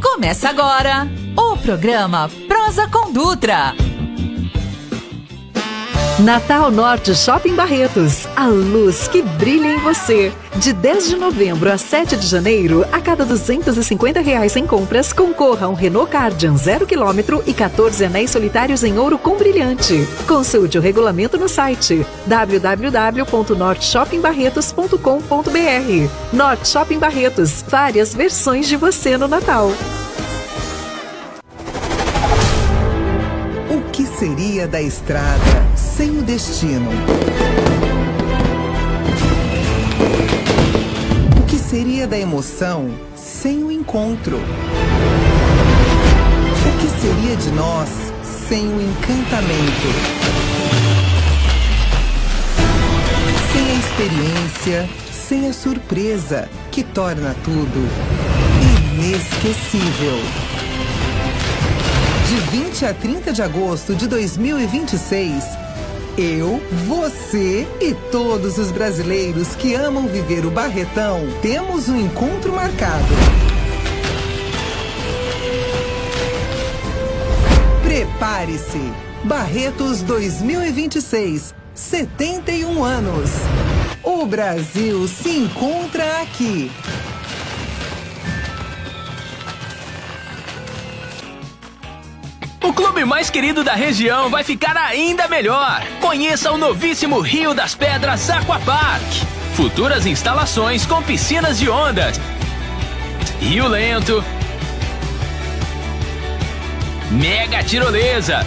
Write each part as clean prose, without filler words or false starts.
Começa agora o programa Prosa com Dutra. Natal Norte Shopping Barretos, a luz que brilha em você. De 10 de novembro a 7 de janeiro, a cada R$250 em compras, concorra a um Renault Kardian 0 km e 14 anéis solitários em ouro com brilhante. Consulte o regulamento no site www.norteshoppingbarretos.com.br. Norte Shopping Barretos, várias versões de você no Natal. O que seria da estrada sem o destino? O que seria da emoção sem o encontro? O que seria de nós sem o encantamento? Sem a experiência, sem a surpresa, que torna tudo inesquecível. De 20 a 30 de agosto de 2026, eu, você e todos os brasileiros que amam viver o Barretão temos um encontro marcado. Prepare-se! Barretos 2026, 71 anos. O Brasil se encontra aqui. O clube mais querido da região vai ficar ainda melhor. Conheça o novíssimo Rio das Pedras Aquapark. Futuras instalações com piscinas de ondas, rio lento, mega tirolesa,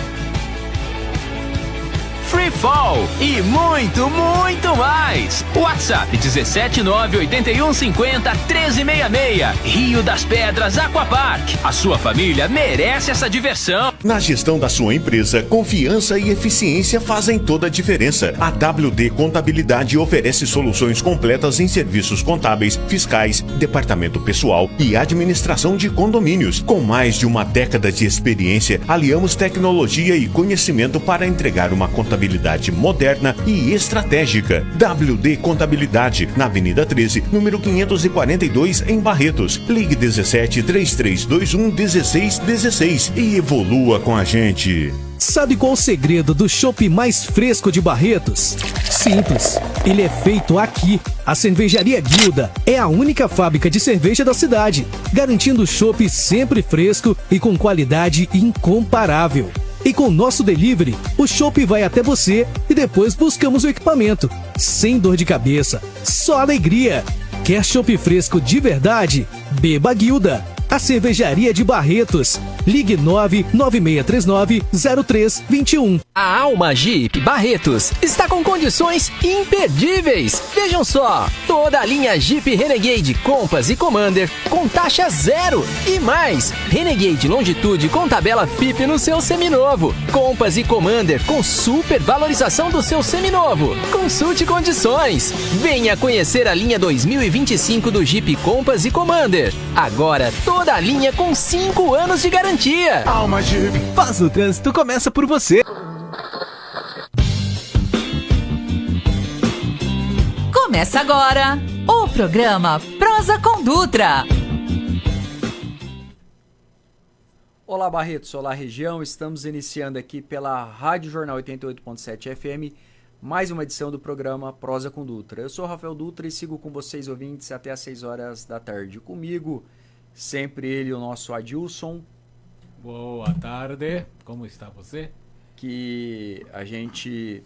free fall e muito, muito mais. WhatsApp 17981501366. Rio das Pedras Aquapark. A sua família merece essa diversão. Na gestão da sua empresa, confiança e eficiência fazem toda a diferença. A WD Contabilidade oferece soluções completas em serviços contábeis, fiscais, departamento pessoal e administração de condomínios. Com mais de uma década de experiência, aliamos tecnologia e conhecimento para entregar uma contabilidade moderna e estratégica. WD Contabilidade, na Avenida 13, número 542, em Barretos. Ligue 17 3321 1616 e evolua com a gente. Sabe qual o segredo do chopp mais fresco de Barretos? Simples, ele é feito aqui. A Cervejaria Guilda é a única fábrica de cerveja da cidade, garantindo chopp sempre fresco e com qualidade incomparável. E com o nosso delivery, o chopp vai até você e depois buscamos o equipamento. Sem dor de cabeça, só alegria. Quer chopp fresco de verdade? Beba Guilda. A Cervejaria de Barretos. Ligue 99639-0321. A Alma Jeep Barretos está com condições imperdíveis. Vejam só, toda a linha Jeep Renegade Compass e Commander com taxa zero. E mais, Renegade Longitude com tabela FIP no seu seminovo. Compass e Commander com super valorização do seu seminovo. Consulte condições. Venha conhecer a linha 2025 do Jeep Compass e Commander. Agora, toda a linha com 5 anos de garantia. Alma Jeep. Paz no trânsito começa por você. Começa agora o programa Prosa com Dutra. Olá Barretos, olá região, estamos iniciando aqui pela Rádio Jornal 88.7 FM, mais uma edição do programa Prosa com Dutra. Eu sou Rafael Dutra e sigo com vocês ouvintes até às 6 horas da tarde. Comigo, sempre ele, o nosso Adilson. Boa tarde, como está você? Que a gente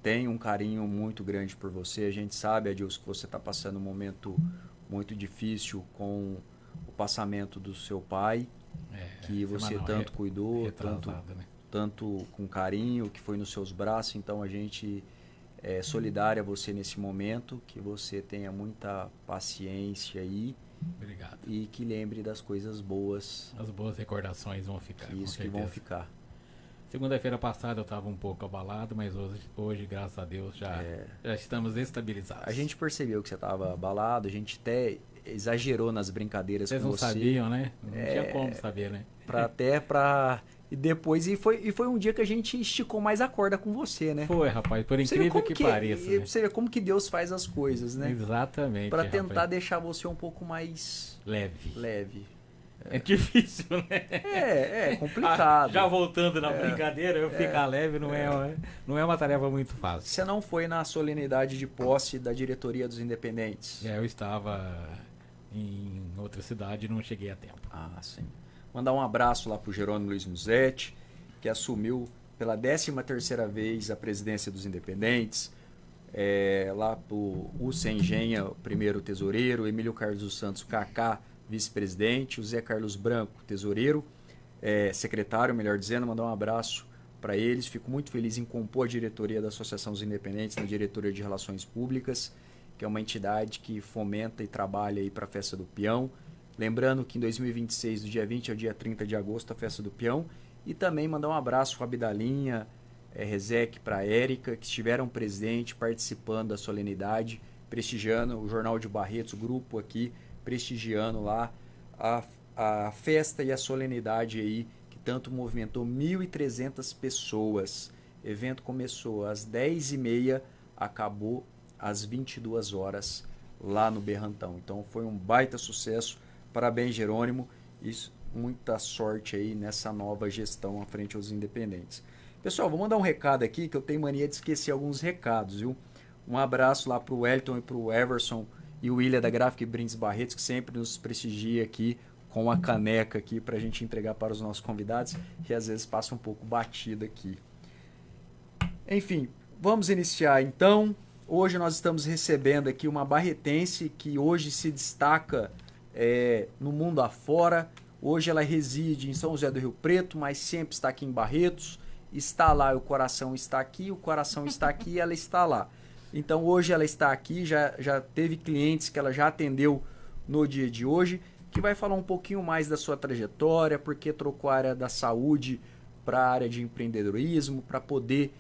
tem um carinho muito grande por você. A gente sabe, Adilson, que você está passando um momento muito difícil com o passamento do seu pai, que você tanto cuidou, tanto com carinho, que foi nos seus braços. Então a gente é solidário a você nesse momento, que você tenha muita paciência aí. Obrigado. E que lembre das coisas boas. As boas recordações vão ficar. Isso, que vão ficar. Segunda-feira passada eu estava um pouco abalado, mas hoje graças a Deus, já estamos estabilizados. A gente percebeu que você estava abalado, a gente até exagerou nas brincadeiras com você. Vocês não sabiam, né? Não tinha como saber, né? Até para E depois, e foi um dia que a gente esticou mais a corda com você, né? Foi, rapaz, por incrível que pareça. Né? Você vê como que Deus faz as coisas, né? Exatamente. Pra tentar deixar você um pouco mais... leve. É difícil, né? É complicado. Já voltando na brincadeira, eu ficar leve não é uma tarefa muito fácil. Você não foi na solenidade de posse da diretoria dos Independentes? Eu estava em outra cidade e não cheguei a tempo. Ah, sim. Mandar um abraço lá pro Jerônimo Luiz Musetti, que assumiu pela 13ª vez a presidência dos Independentes. Lá pro Hussein Engenha, o primeiro tesoureiro, Emílio Carlos dos Santos, Kaká, vice-presidente, o Zé Carlos Branco, tesoureiro, secretário, melhor dizendo, mandar um abraço para eles. Fico muito feliz em compor a diretoria da Associação dos Independentes, na diretoria de Relações Públicas, que é uma entidade que fomenta e trabalha aí para a Festa do Peão. Lembrando que em 2026, do dia 20 ao dia 30 de agosto, a Festa do Peão. E também mandar um abraço para a Bidalinha, Rezec, para a Érica, que estiveram presentes, participando da solenidade, prestigiando o Jornal de Barretos, o grupo aqui, prestigiando lá a festa e a solenidade aí, que tanto movimentou 1.300 pessoas. O evento começou às 10h30, acabou às 22 horas lá no Berrantão. Então foi um baita sucesso. Parabéns, Jerônimo, e muita sorte aí nessa nova gestão à frente aos Independentes. Pessoal, vou mandar um recado aqui, que eu tenho mania de esquecer alguns recados, viu? Um abraço lá pro Wellington e pro Everson e o William da Graphic Brindes Barretos, que sempre nos prestigia aqui com a caneca aqui pra gente entregar para os nossos convidados, que às vezes passa um pouco batida aqui. Enfim, vamos iniciar então. Hoje nós estamos recebendo aqui uma barretense que hoje se destaca no mundo afora. Hoje ela reside em São José do Rio Preto, mas sempre está aqui em Barretos. Está lá, o coração está aqui, o coração está aqui e ela está lá. Então hoje ela está aqui, já teve clientes que ela já atendeu no dia de hoje, que vai falar um pouquinho mais da sua trajetória, porque trocou a área da saúde para a área de empreendedorismo, para poder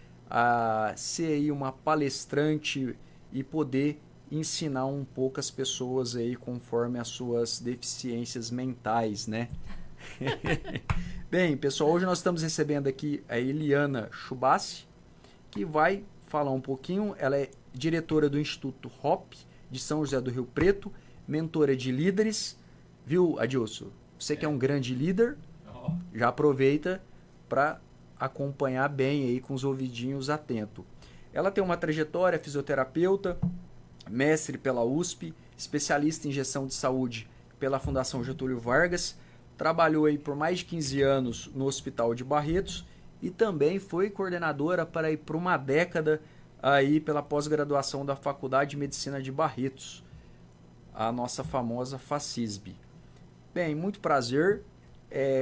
ser aí uma palestrante e poder ensinar um pouco as pessoas aí conforme as suas deficiências mentais, né? Bem, pessoal, hoje nós estamos recebendo aqui a Eliana Chubassi, que vai falar um pouquinho. Ela é diretora do Instituto HOP de São José do Rio Preto, mentora de líderes, viu, Adilson? Você que é um grande líder, já aproveita para acompanhar bem aí com os ouvidinhos atentos. Ela tem uma trajetória, fisioterapeuta, mestre pela USP, especialista em gestão de saúde pela Fundação Getúlio Vargas, trabalhou aí por mais de 15 anos no Hospital de Barretos e também foi coordenadora por uma década aí pela pós-graduação da Faculdade de Medicina de Barretos, a nossa famosa FACISB. Bem, muito prazer,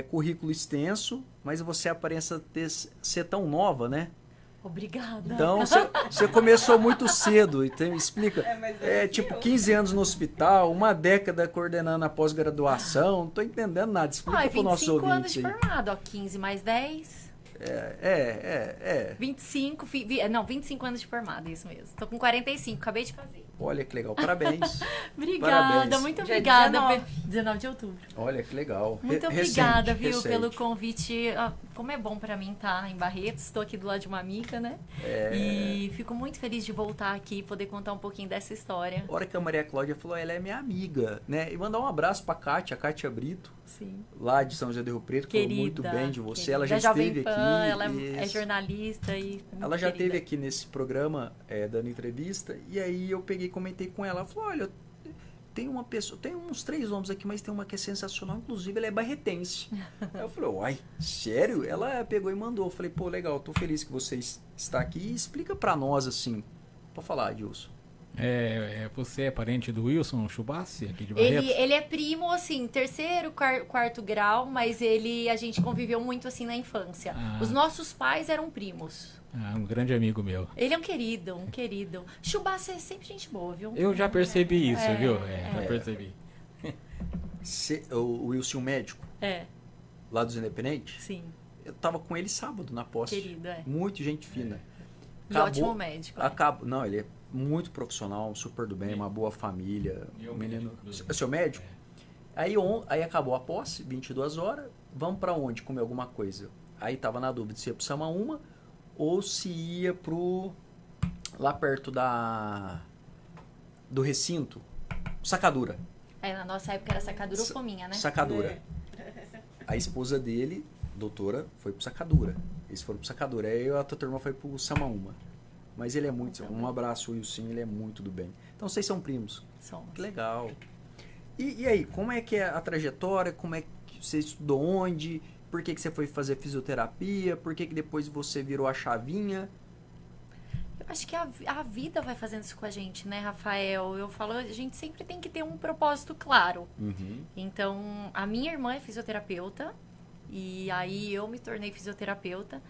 currículo extenso, mas você aparenta ser tão nova, né? Obrigada. Então, você começou muito cedo, então, explica. Tipo, 15 anos no hospital, uma década coordenando a pós-graduação, não tô entendendo nada. Explica para o nosso ouvinte. 25 anos de formado, ó, 15 mais 10. 25 anos de formado, isso mesmo. Tô com 45, acabei de fazer. Olha que legal, parabéns. Obrigada, parabéns. Muito obrigada. 19 de outubro. Olha que legal. Muito obrigada, viu, pelo convite. Como é bom pra mim estar em Barretos, estou aqui do lado de uma amiga, né? E fico muito feliz de voltar aqui e poder contar um pouquinho dessa história. A hora que a Maria Cláudia falou, ela é minha amiga, né? E mandar um abraço pra Kátia, a Kátia Brito. Sim. Lá de São José do Rio Preto, que falou muito bem de você. Querida. Ela já esteve aqui. Ela é jornalista e ela já esteve aqui nesse programa dando entrevista, e aí eu comentei com ela, falou, olha, tem uma pessoa, tem uns 3 homens aqui, mas tem uma que é sensacional, inclusive ela é barretense. Aí eu falei, uai, sério? Ela pegou e mandou. Eu falei, pô, legal, tô feliz que você está aqui, e explica pra nós, assim, pode falar, Adilson. Você é parente do Wilson Chubassi, aqui de Barretos? Ele é primo, assim, 3º, 4º grau, mas a gente conviveu muito, assim, na infância. Os nossos pais eram primos. Um grande amigo meu. Ele é um querido. Chubassi é sempre gente boa, viu? Eu já percebi isso, viu? Já percebi. O Wilson médico? Lá dos Independentes? Sim. Eu tava com ele sábado na posse. Querido, Muito gente fina. Ótimo médico. Não, ele é muito profissional, super do bem, uma boa família. Menino. Seu médico? Aí acabou a posse, 22 horas. Vamos pra onde comer alguma coisa? Aí tava na dúvida se ia pro Samaúma ou se ia lá perto do recinto, Sacadura. Na nossa época era Sacadura ou Fominha, né? Sacadura. A esposa dele, doutora, foi pro Sacadura. Eles foram pro Sacadura. Aí a outra turma foi pro Samaúma. Mas ele é muito... Um abraço, Wilson, ele é muito do bem. Então vocês são primos. Somos. Que legal. E aí, como é que é a trajetória? Como é que você estudou onde? Por que você foi fazer fisioterapia? Por que depois você virou a chavinha? Eu acho que a vida vai fazendo isso com a gente, né, Rafael? Eu falo, a gente sempre tem que ter um propósito claro. Então, a minha irmã é fisioterapeuta e aí eu me tornei fisioterapeuta.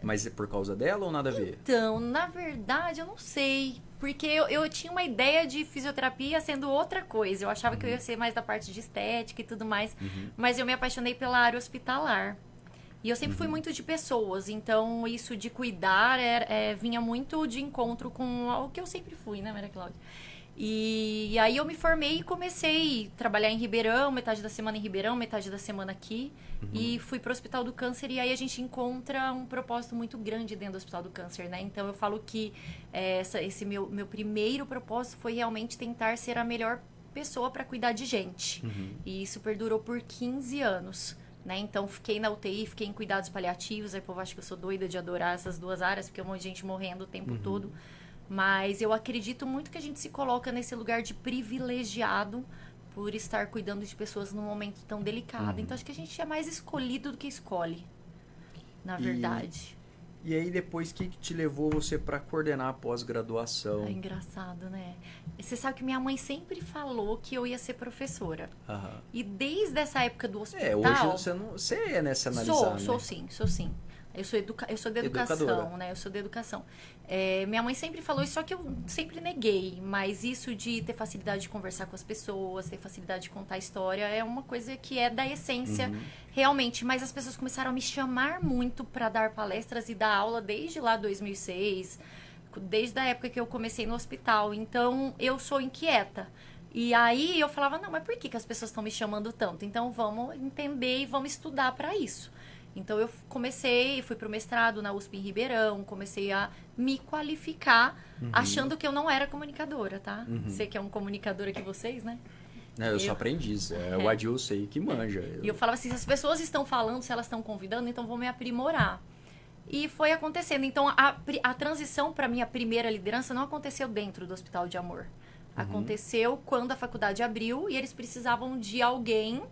Mas é por causa dela ou nada a ver? Então, na verdade, eu não sei. Porque eu tinha uma ideia de fisioterapia sendo outra coisa. Eu achava que eu ia ser mais da parte de estética e tudo mais. Mas eu me apaixonei pela área hospitalar. E eu sempre fui muito de pessoas. Então, isso de cuidar vinha muito de encontro com o que eu sempre fui, né, Maria Cláudia? E aí eu me formei e comecei a trabalhar em Ribeirão, metade da semana em Ribeirão, metade da semana aqui. E fui para o Hospital do Câncer e aí a gente encontra um propósito muito grande dentro do Hospital do Câncer, né? Então eu falo que esse meu primeiro propósito foi realmente tentar ser a melhor pessoa para cuidar de gente. E isso perdurou por 15 anos. Né? Então, fiquei na UTI, fiquei em cuidados paliativos. Aí o povo acha que eu sou doida de adorar essas duas áreas, porque é um monte de gente morrendo o tempo todo. Mas eu acredito muito que a gente se coloca nesse lugar de privilegiado por estar cuidando de pessoas num momento tão delicado. Então, acho que a gente é mais escolhido do que escolhe, na verdade. E aí, depois, o que te levou você para coordenar a pós-graduação? É engraçado, né? Você sabe que minha mãe sempre falou que eu ia ser professora. E desde essa época do hospital... Hoje você é nessa analisar, Sou sim. Eu sou da educação, né? Eu sou da educação. Minha mãe sempre falou isso, só que eu sempre neguei. Mas isso de ter facilidade de conversar com as pessoas, ter facilidade de contar história, é uma coisa que é da essência, realmente. Mas as pessoas começaram a me chamar muito para dar palestras e dar aula desde lá 2006, desde a época que eu comecei no hospital. Então, eu sou inquieta. E aí, eu falava, não, mas por que as pessoas estão me chamando tanto? Então, vamos entender e vamos estudar para isso. Então, eu fui para o mestrado na USP em Ribeirão, comecei a me qualificar, achando que eu não era comunicadora, tá? Você que é um comunicador aqui, vocês, né? Eu sou aprendiz, o Adilson aí que manja. E eu falava assim, se as pessoas estão falando, se elas estão convidando, então vou me aprimorar. E foi acontecendo. Então, a transição para minha primeira liderança não aconteceu dentro do Hospital de Amor. Aconteceu quando a faculdade abriu e eles precisavam de alguém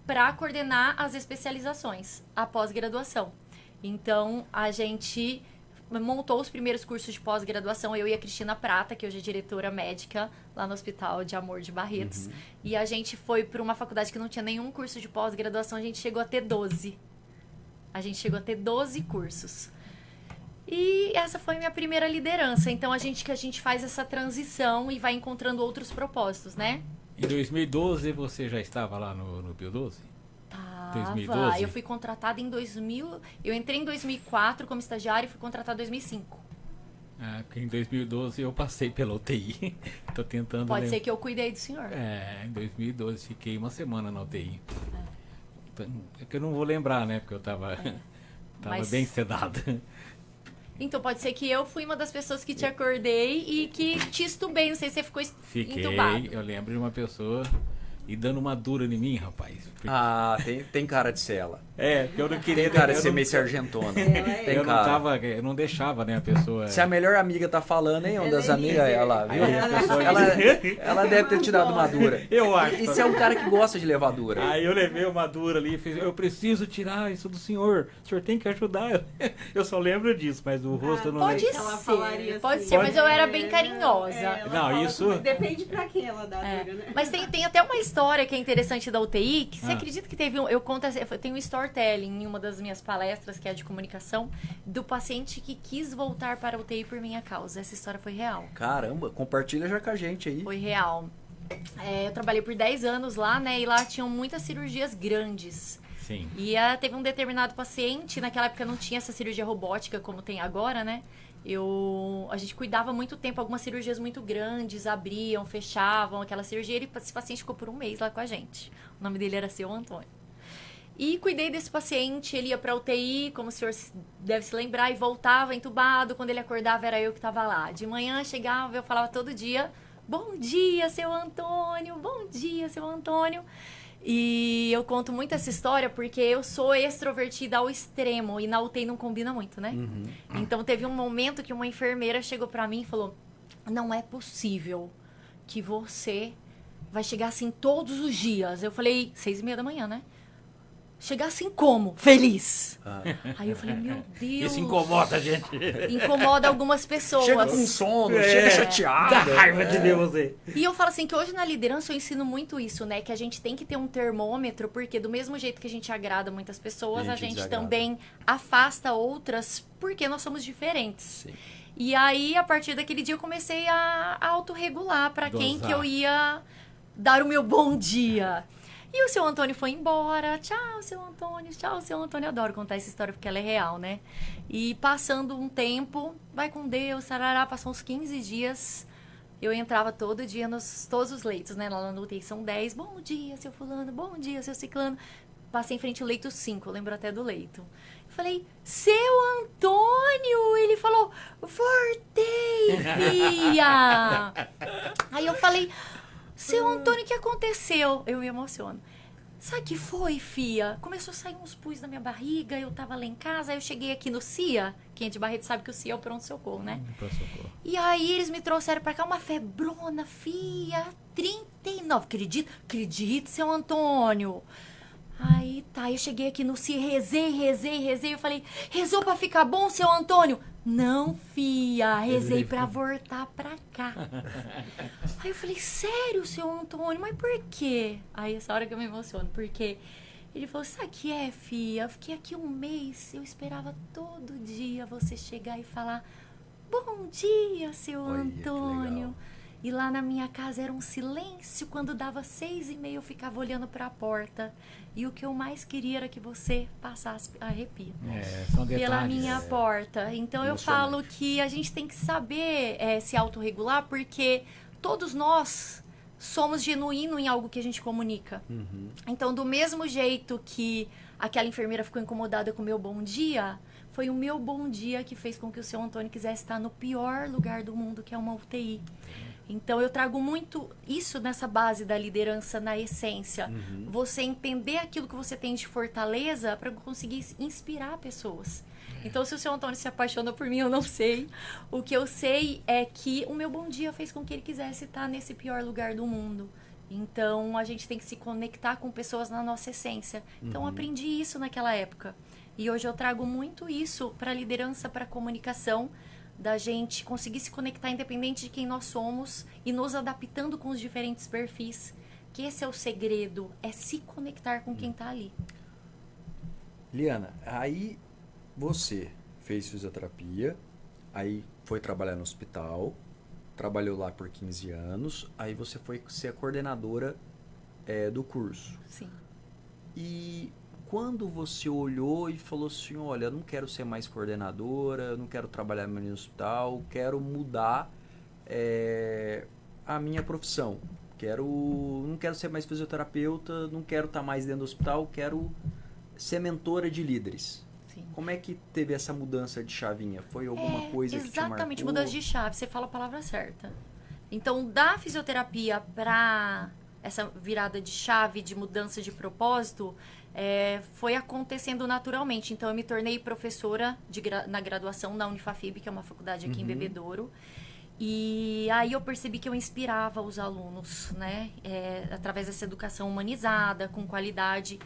para coordenar as especializações, a pós-graduação. Então, a gente montou os primeiros cursos de pós-graduação, eu e a Cristina Prata, que hoje é diretora médica lá no Hospital de Amor de Barretos. E a gente foi para uma faculdade que não tinha nenhum curso de pós-graduação, a gente chegou a ter 12. A gente chegou a ter 12 cursos. E essa foi a minha primeira liderança. Então, a gente faz essa transição e vai encontrando outros propósitos, né? Em 2012 você já estava lá no Pio 12? Tava. 2012? Eu fui contratada em 2000. Eu entrei em 2004 como estagiária e fui contratada em 2005. Porque em 2012 eu passei pela UTI. Tô tentando Pode ser que eu cuidei do senhor. Em 2012 fiquei uma semana na UTI. É que eu não vou lembrar, né? Porque eu tava bem sedado. Então, pode ser que eu fui uma das pessoas que te acordei e que te estubei. Não sei se você ficou entubado. Eu lembro de uma pessoa e dando uma dura em mim, rapaz. Tem cara de ser ela. Porque eu não queria... Tem cara de ser meio sargentona. Eu não deixava, né, a pessoa... Se a melhor amiga tá falando, hein, uma das amigas, ela, viu? Ela deve ter te dado uma dura. Eu acho. Isso é um cara que gosta de levar dura. Aí eu levei uma dura ali e fiz, eu preciso tirar isso do senhor. O senhor tem que ajudar. Eu só lembro disso, mas do rosto eu não lembro. Pode ser, mas eu era bem carinhosa. Não, isso... Depende pra quem ela dá dura, né? Mas tem até uma história que é interessante da UTI, que você acredita que teve eu tenho um storytelling em uma das minhas palestras, que é de comunicação, do paciente que quis voltar para a UTI por minha causa. Essa história foi real. Caramba, compartilha já com a gente aí. Foi real. Eu trabalhei por 10 anos lá, né? E lá tinham muitas cirurgias grandes. Sim. E teve um determinado paciente, naquela época não tinha essa cirurgia robótica como tem agora, né? A gente cuidava muito tempo, algumas cirurgias muito grandes, abriam, fechavam aquela cirurgia. Esse paciente ficou por um mês lá com a gente. O nome dele era Seu Antônio. E cuidei desse paciente, ele ia pra UTI, como o senhor deve se lembrar, e voltava entubado. Quando ele acordava, era eu que estava lá. De manhã chegava, eu falava todo dia, bom dia, seu Antônio, bom dia, seu Antônio. E eu conto muito essa história porque eu sou extrovertida ao extremo e na UTI não combina muito, né? Então teve um momento que uma enfermeira chegou pra mim e falou, não é possível que você vai chegar assim todos os dias. Eu falei, 6:30 da manhã, né? Chegar assim como? Feliz. Aí eu falei, meu Deus. Isso incomoda a gente. Incomoda algumas pessoas. Chega com sono, chega chateada. Dá raiva de ver você. E eu falo assim, que hoje na liderança eu ensino muito isso, né? Que a gente tem que ter um termômetro, porque do mesmo jeito que a gente agrada muitas pessoas, a gente também afasta outras, porque nós somos diferentes. Sim. E aí, a partir daquele dia, eu comecei a autorregular para quem que eu ia dar o meu bom dia. E o seu Antônio foi embora. Tchau, seu Antônio. Tchau, seu Antônio. Eu adoro contar essa história porque ela é real, né? E passando um tempo, vai com Deus, sarará, passou uns 15 dias. Eu entrava todo dia nos todos os leitos, né? Lá no UTI são 10. Bom dia, seu fulano. Bom dia, seu ciclano. Passei em frente ao leito 5, eu lembro até do leito. Eu falei, seu Antônio! Ele falou, voltei, filha! Aí eu falei, seu Antônio, o que aconteceu? Eu me emociono. Sabe o que foi, fia? Começou a sair uns pus na minha barriga, eu tava lá em casa, aí eu cheguei aqui no CIA, quem é de Barreto sabe que o CIA é o pronto-socorro, né? E aí eles me trouxeram pra cá uma febrona, fia, 39. Acredito, seu Antônio. Aí tá, eu cheguei aqui no CIA, rezei, eu falei, rezou pra ficar bom, seu Antônio? Não, fia, rezei pra voltar pra cá. Aí eu falei, sério, seu Antônio, mas por quê? Aí essa hora que eu me emociono, porque ele falou, sabe o que é, fia? Eu fiquei aqui um mês, eu esperava todo dia você chegar e falar, bom dia, seu Antônio. E lá na minha casa era um silêncio, quando dava 6:30 eu ficava olhando para a porta. E o que eu mais queria era que você passasse, arrepio, são detalhes, pela minha porta. Então eu falo que a gente tem que saber se autorregular, porque todos nós somos genuínos em algo que a gente comunica. Então, do mesmo jeito que aquela enfermeira ficou incomodada com o meu bom dia, foi o meu bom dia que fez com que o seu Antônio quisesse estar no pior lugar do mundo, que é uma UTI. Então, eu trago muito isso nessa base da liderança, na essência. Você entender aquilo que você tem de fortaleza para conseguir inspirar pessoas. Então, se o seu Antônio se apaixonou por mim, eu não sei. O que eu sei é que o meu bom dia fez com que ele quisesse estar nesse pior lugar do mundo. Então, a gente tem que se conectar com pessoas na nossa essência. Então, aprendi isso naquela época. E hoje eu trago muito isso para a liderança, para a comunicação, da gente conseguir se conectar independente de quem nós somos e nos adaptando com os diferentes perfis. Que esse é o segredo, é se conectar com quem está ali. Liana, aí você fez fisioterapia, aí foi trabalhar no hospital, trabalhou lá por 15 anos, aí você foi ser a coordenadora do curso. Sim. E quando você olhou e falou assim, olha, eu não quero ser mais coordenadora, eu não quero trabalhar mais no hospital, quero mudar a minha profissão. Não quero ser mais fisioterapeuta, não quero estar mais dentro do hospital, quero ser mentora de líderes. Sim. Como é que teve essa mudança de chavinha? Foi alguma coisa que te marcou? Exatamente, mudança de chave, você fala a palavra certa. Então, da fisioterapia para essa virada de chave, de mudança de propósito, foi acontecendo naturalmente. Então, eu me tornei professora na graduação na Unifafib, que é uma faculdade aqui em Bebedouro. E aí eu percebi que eu inspirava os alunos, né? Através dessa educação humanizada, com qualidade.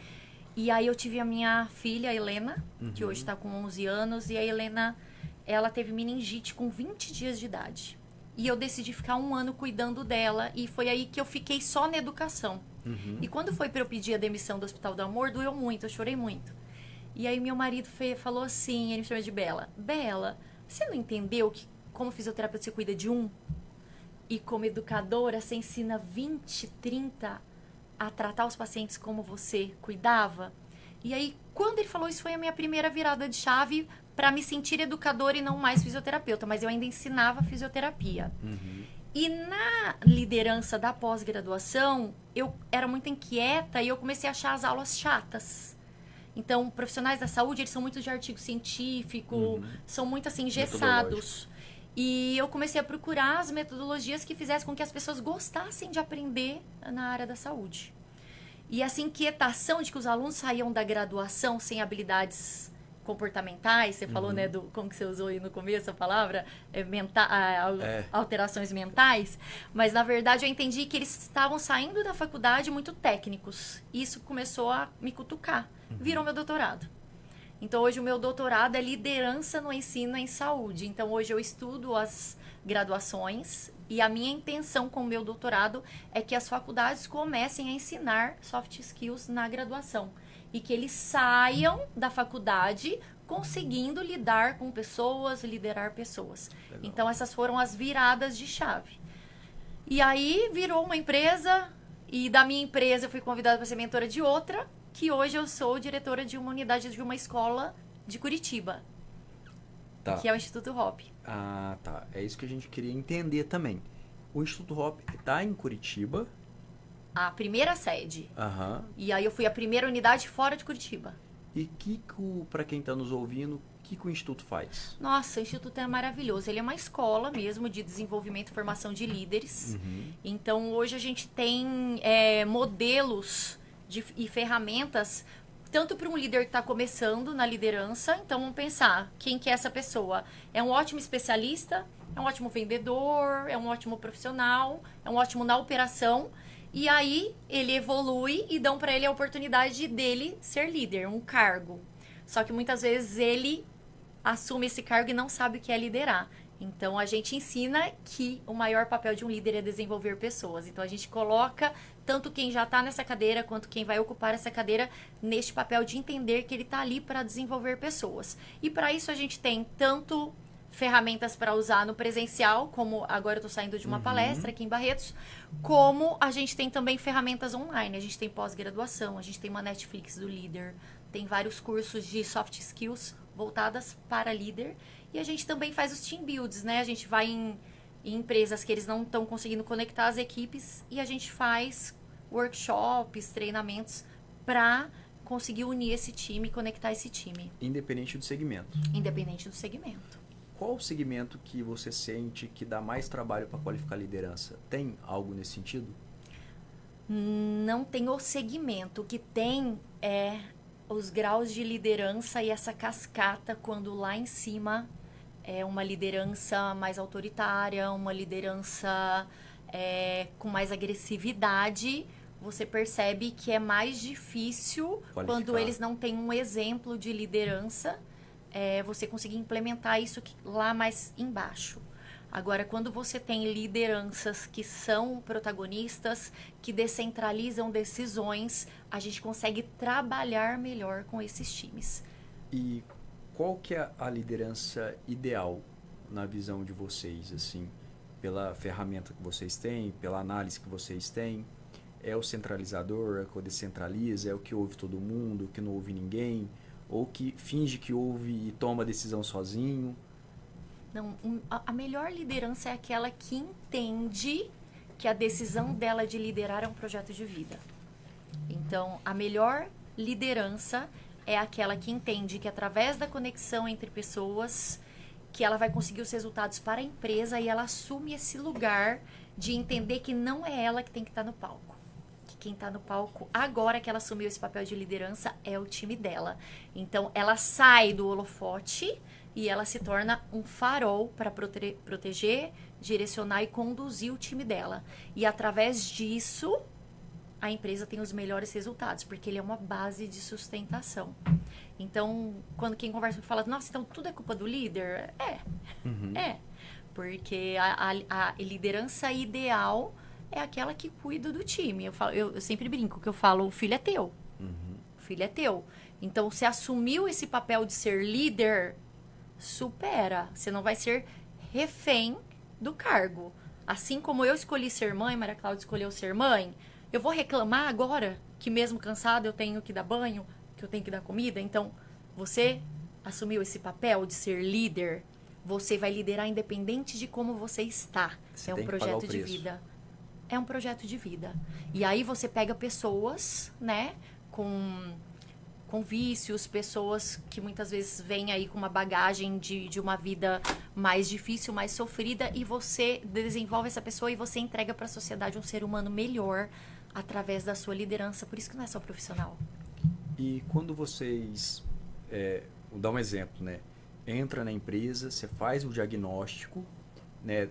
E aí eu tive a minha filha, a Helena, que hoje está com 11 anos. E a Helena, ela teve meningite com 20 dias de idade. E eu decidi ficar 1 ano cuidando dela. E foi aí que eu fiquei só na educação. E quando foi para eu pedir a demissão do Hospital do Amor, doeu muito, eu chorei muito. E aí meu marido falou assim, ele me chama de Bela. Bela, você não entendeu que como fisioterapeuta você cuida de um? E como educadora você ensina 20, 30 a tratar os pacientes como você cuidava? E aí, quando ele falou isso, foi a minha primeira virada de chave para me sentir educadora e não mais fisioterapeuta. Mas eu ainda ensinava fisioterapia. E na liderança da pós-graduação, eu era muito inquieta e eu comecei a achar as aulas chatas. Então, profissionais da saúde, eles são muito de artigo científico, são muito, assim, engessados. E eu comecei a procurar as metodologias que fizessem com que as pessoas gostassem de aprender na área da saúde. E essa inquietação de que os alunos saíam da graduação sem habilidades comportamentais, você falou, né, como que você usou aí no começo a palavra, alterações mentais, mas na verdade eu entendi que eles estavam saindo da faculdade muito técnicos. E isso começou a me cutucar. Virou meu doutorado. Então hoje o meu doutorado é liderança no ensino em saúde. Então hoje eu estudo as graduações e a minha intenção com o meu doutorado é que as faculdades comecem a ensinar soft skills na graduação. E que eles saiam da faculdade conseguindo lidar com pessoas, liderar pessoas. Legal. Então, essas foram as viradas de chave. E aí, virou uma empresa, e da minha empresa eu fui convidada para ser mentora de outra, que hoje eu sou diretora de uma unidade de uma escola de Curitiba, que é o Instituto Hop. Ah, tá. É isso que a gente queria entender também. O Instituto Hop está em Curitiba... A primeira sede. E aí eu fui a primeira unidade fora de Curitiba. E para quem está nos ouvindo, o que o Instituto faz? Nossa, o Instituto é maravilhoso. Ele é uma escola mesmo de desenvolvimento e formação de líderes. Então, hoje a gente tem modelos e ferramentas, tanto para um líder que está começando na liderança. Então, vamos pensar, quem que é essa pessoa? É um ótimo especialista, é um ótimo vendedor, é um ótimo profissional, é um ótimo na operação. E aí, ele evolui e dão para ele a oportunidade dele ser líder, um cargo. Só que muitas vezes ele assume esse cargo e não sabe o que é liderar. Então, a gente ensina que o maior papel de um líder é desenvolver pessoas. Então, a gente coloca tanto quem já está nessa cadeira, quanto quem vai ocupar essa cadeira, neste papel de entender que ele está ali para desenvolver pessoas. E para isso, a gente tem tanto ferramentas para usar no presencial, como agora eu estou saindo de uma palestra aqui em Barretos, como a gente tem também ferramentas online. A gente tem pós-graduação, a gente tem uma Netflix do líder, tem vários cursos de soft skills voltadas para líder, e a gente também faz os team builds, né? A gente vai em empresas que eles não estão conseguindo conectar as equipes e a gente faz workshops, treinamentos para conseguir unir esse time e conectar esse time. Independente do segmento. Independente do segmento. Qual o segmento que você sente que dá mais trabalho para qualificar a liderança? Tem algo nesse sentido? Não tem o segmento. O que tem é os graus de liderança e essa cascata, quando lá em cima é uma liderança mais autoritária, uma liderança com mais agressividade, você percebe que é mais difícil quando eles não têm um exemplo de liderança, você conseguir implementar isso lá mais embaixo. Agora, quando você tem lideranças que são protagonistas, que descentralizam decisões, a gente consegue trabalhar melhor com esses times. E qual que é a liderança ideal na visão de vocês, assim, pela ferramenta que vocês têm, pela análise que vocês têm? É o centralizador, é o que descentraliza, é o que ouve todo mundo, o que não ouve ninguém, ou que finge que ouve e toma a decisão sozinho? Não, a melhor liderança é aquela que entende que a decisão dela de liderar é um projeto de vida. Então, a melhor liderança é aquela que entende que através da conexão entre pessoas, que ela vai conseguir os resultados para a empresa e ela assume esse lugar de entender que não é ela que tem que estar no palco. Que quem está no palco, agora que ela assumiu esse papel de liderança, é o time dela. Então, ela sai do holofote e ela se torna um farol para proteger, direcionar e conduzir o time dela. E através disso, a empresa tem os melhores resultados, porque ele é uma base de sustentação. Então, quando quem conversa fala, nossa, então tudo é culpa do líder? Porque a liderança ideal é aquela que cuida do time. Eu sempre brinco que eu falo, o filho é teu. O filho é teu. Então, você assumiu esse papel de ser líder, supera. Você não vai ser refém do cargo. Assim como eu escolhi ser mãe, Maria Cláudia escolheu ser mãe, eu vou reclamar agora que mesmo cansada eu tenho que dar banho, que eu tenho que dar comida? Então, você assumiu esse papel de ser líder, você vai liderar independente de como você está. É um projeto de vida. É um projeto de vida. E aí você pega pessoas, né, com com vícios, pessoas que muitas vezes vêm aí com uma bagagem de uma vida mais difícil, mais sofrida, e você desenvolve essa pessoa e você entrega para a sociedade um ser humano melhor através da sua liderança. Por isso que não é só profissional. E quando vocês, vou dar um exemplo, né? Entra na empresa, você faz o diagnóstico, né?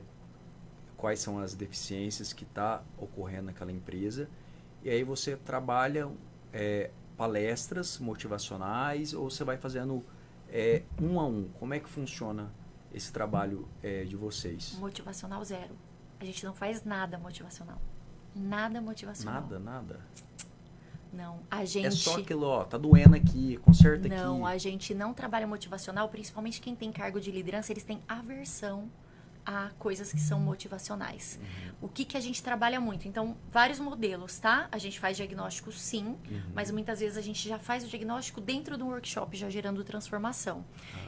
Quais são as deficiências que está ocorrendo naquela empresa, e aí você trabalha palestras motivacionais, ou você vai fazendo um a um? Como é que funciona esse trabalho de vocês? Motivacional zero. A gente não faz nada motivacional. Nada motivacional. Nada? Não, a gente... É só aquilo, ó, tá doendo aqui, conserta aqui. Não, a gente não trabalha motivacional, principalmente quem tem cargo de liderança, eles têm aversão a coisas que são motivacionais. O que a gente trabalha muito? Então, vários modelos, tá? A gente faz diagnóstico sim, mas muitas vezes a gente já faz o diagnóstico dentro de um workshop, já gerando transformação.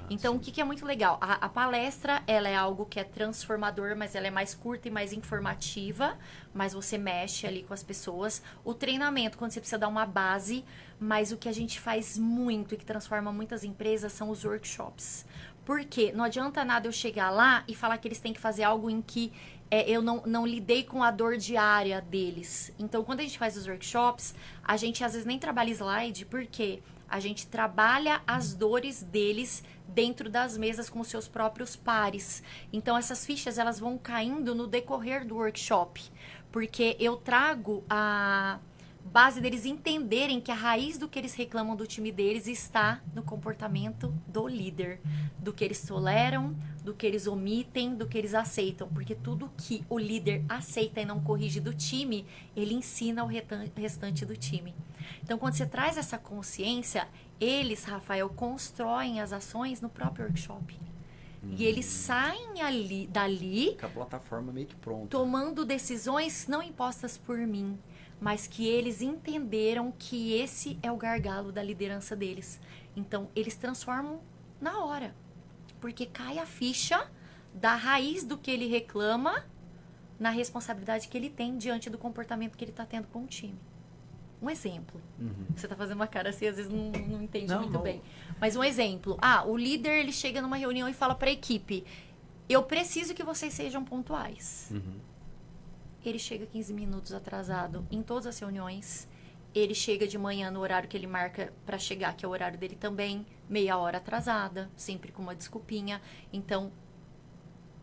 Então, sim. O que é muito legal? A palestra, ela é algo que é transformador, mas ela é mais curta e mais informativa, mas você mexe ali com as pessoas. O treinamento, quando você precisa dar uma base, mas o que a gente faz muito e que transforma muitas empresas são os workshops. Porque não adianta nada eu chegar lá e falar que eles têm que fazer algo em que eu não lidei com a dor diária deles. Então, quando a gente faz os workshops, a gente às vezes nem trabalha slide, porque a gente trabalha as dores deles dentro das mesas com os seus próprios pares. Então, essas fichas elas vão caindo no decorrer do workshop. Porque eu trago a base deles entenderem que a raiz do que eles reclamam do time deles está no comportamento do líder, do que eles toleram, do que eles omitem, do que eles aceitam, porque tudo que o líder aceita e não corrige do time, ele ensina ao restante do time. Então, quando você traz essa consciência, eles, Rafael, constroem as ações no próprio workshop. E eles saem dali com a plataforma meio que pronta, tomando decisões não impostas por mim, mas que eles entenderam que esse é o gargalo da liderança deles. Então, eles transformam na hora. Porque cai a ficha da raiz do que ele reclama na responsabilidade que ele tem diante do comportamento que ele está tendo com o time. Um exemplo. Você está fazendo uma cara assim, às vezes não entende muito bem. Mas um exemplo. O líder, ele chega numa reunião e fala para a equipe: eu preciso que vocês sejam pontuais. Ele chega 15 minutos atrasado em todas as reuniões. Ele chega de manhã no horário que ele marca para chegar, que é o horário dele também, meia hora atrasada, sempre com uma desculpinha. Então,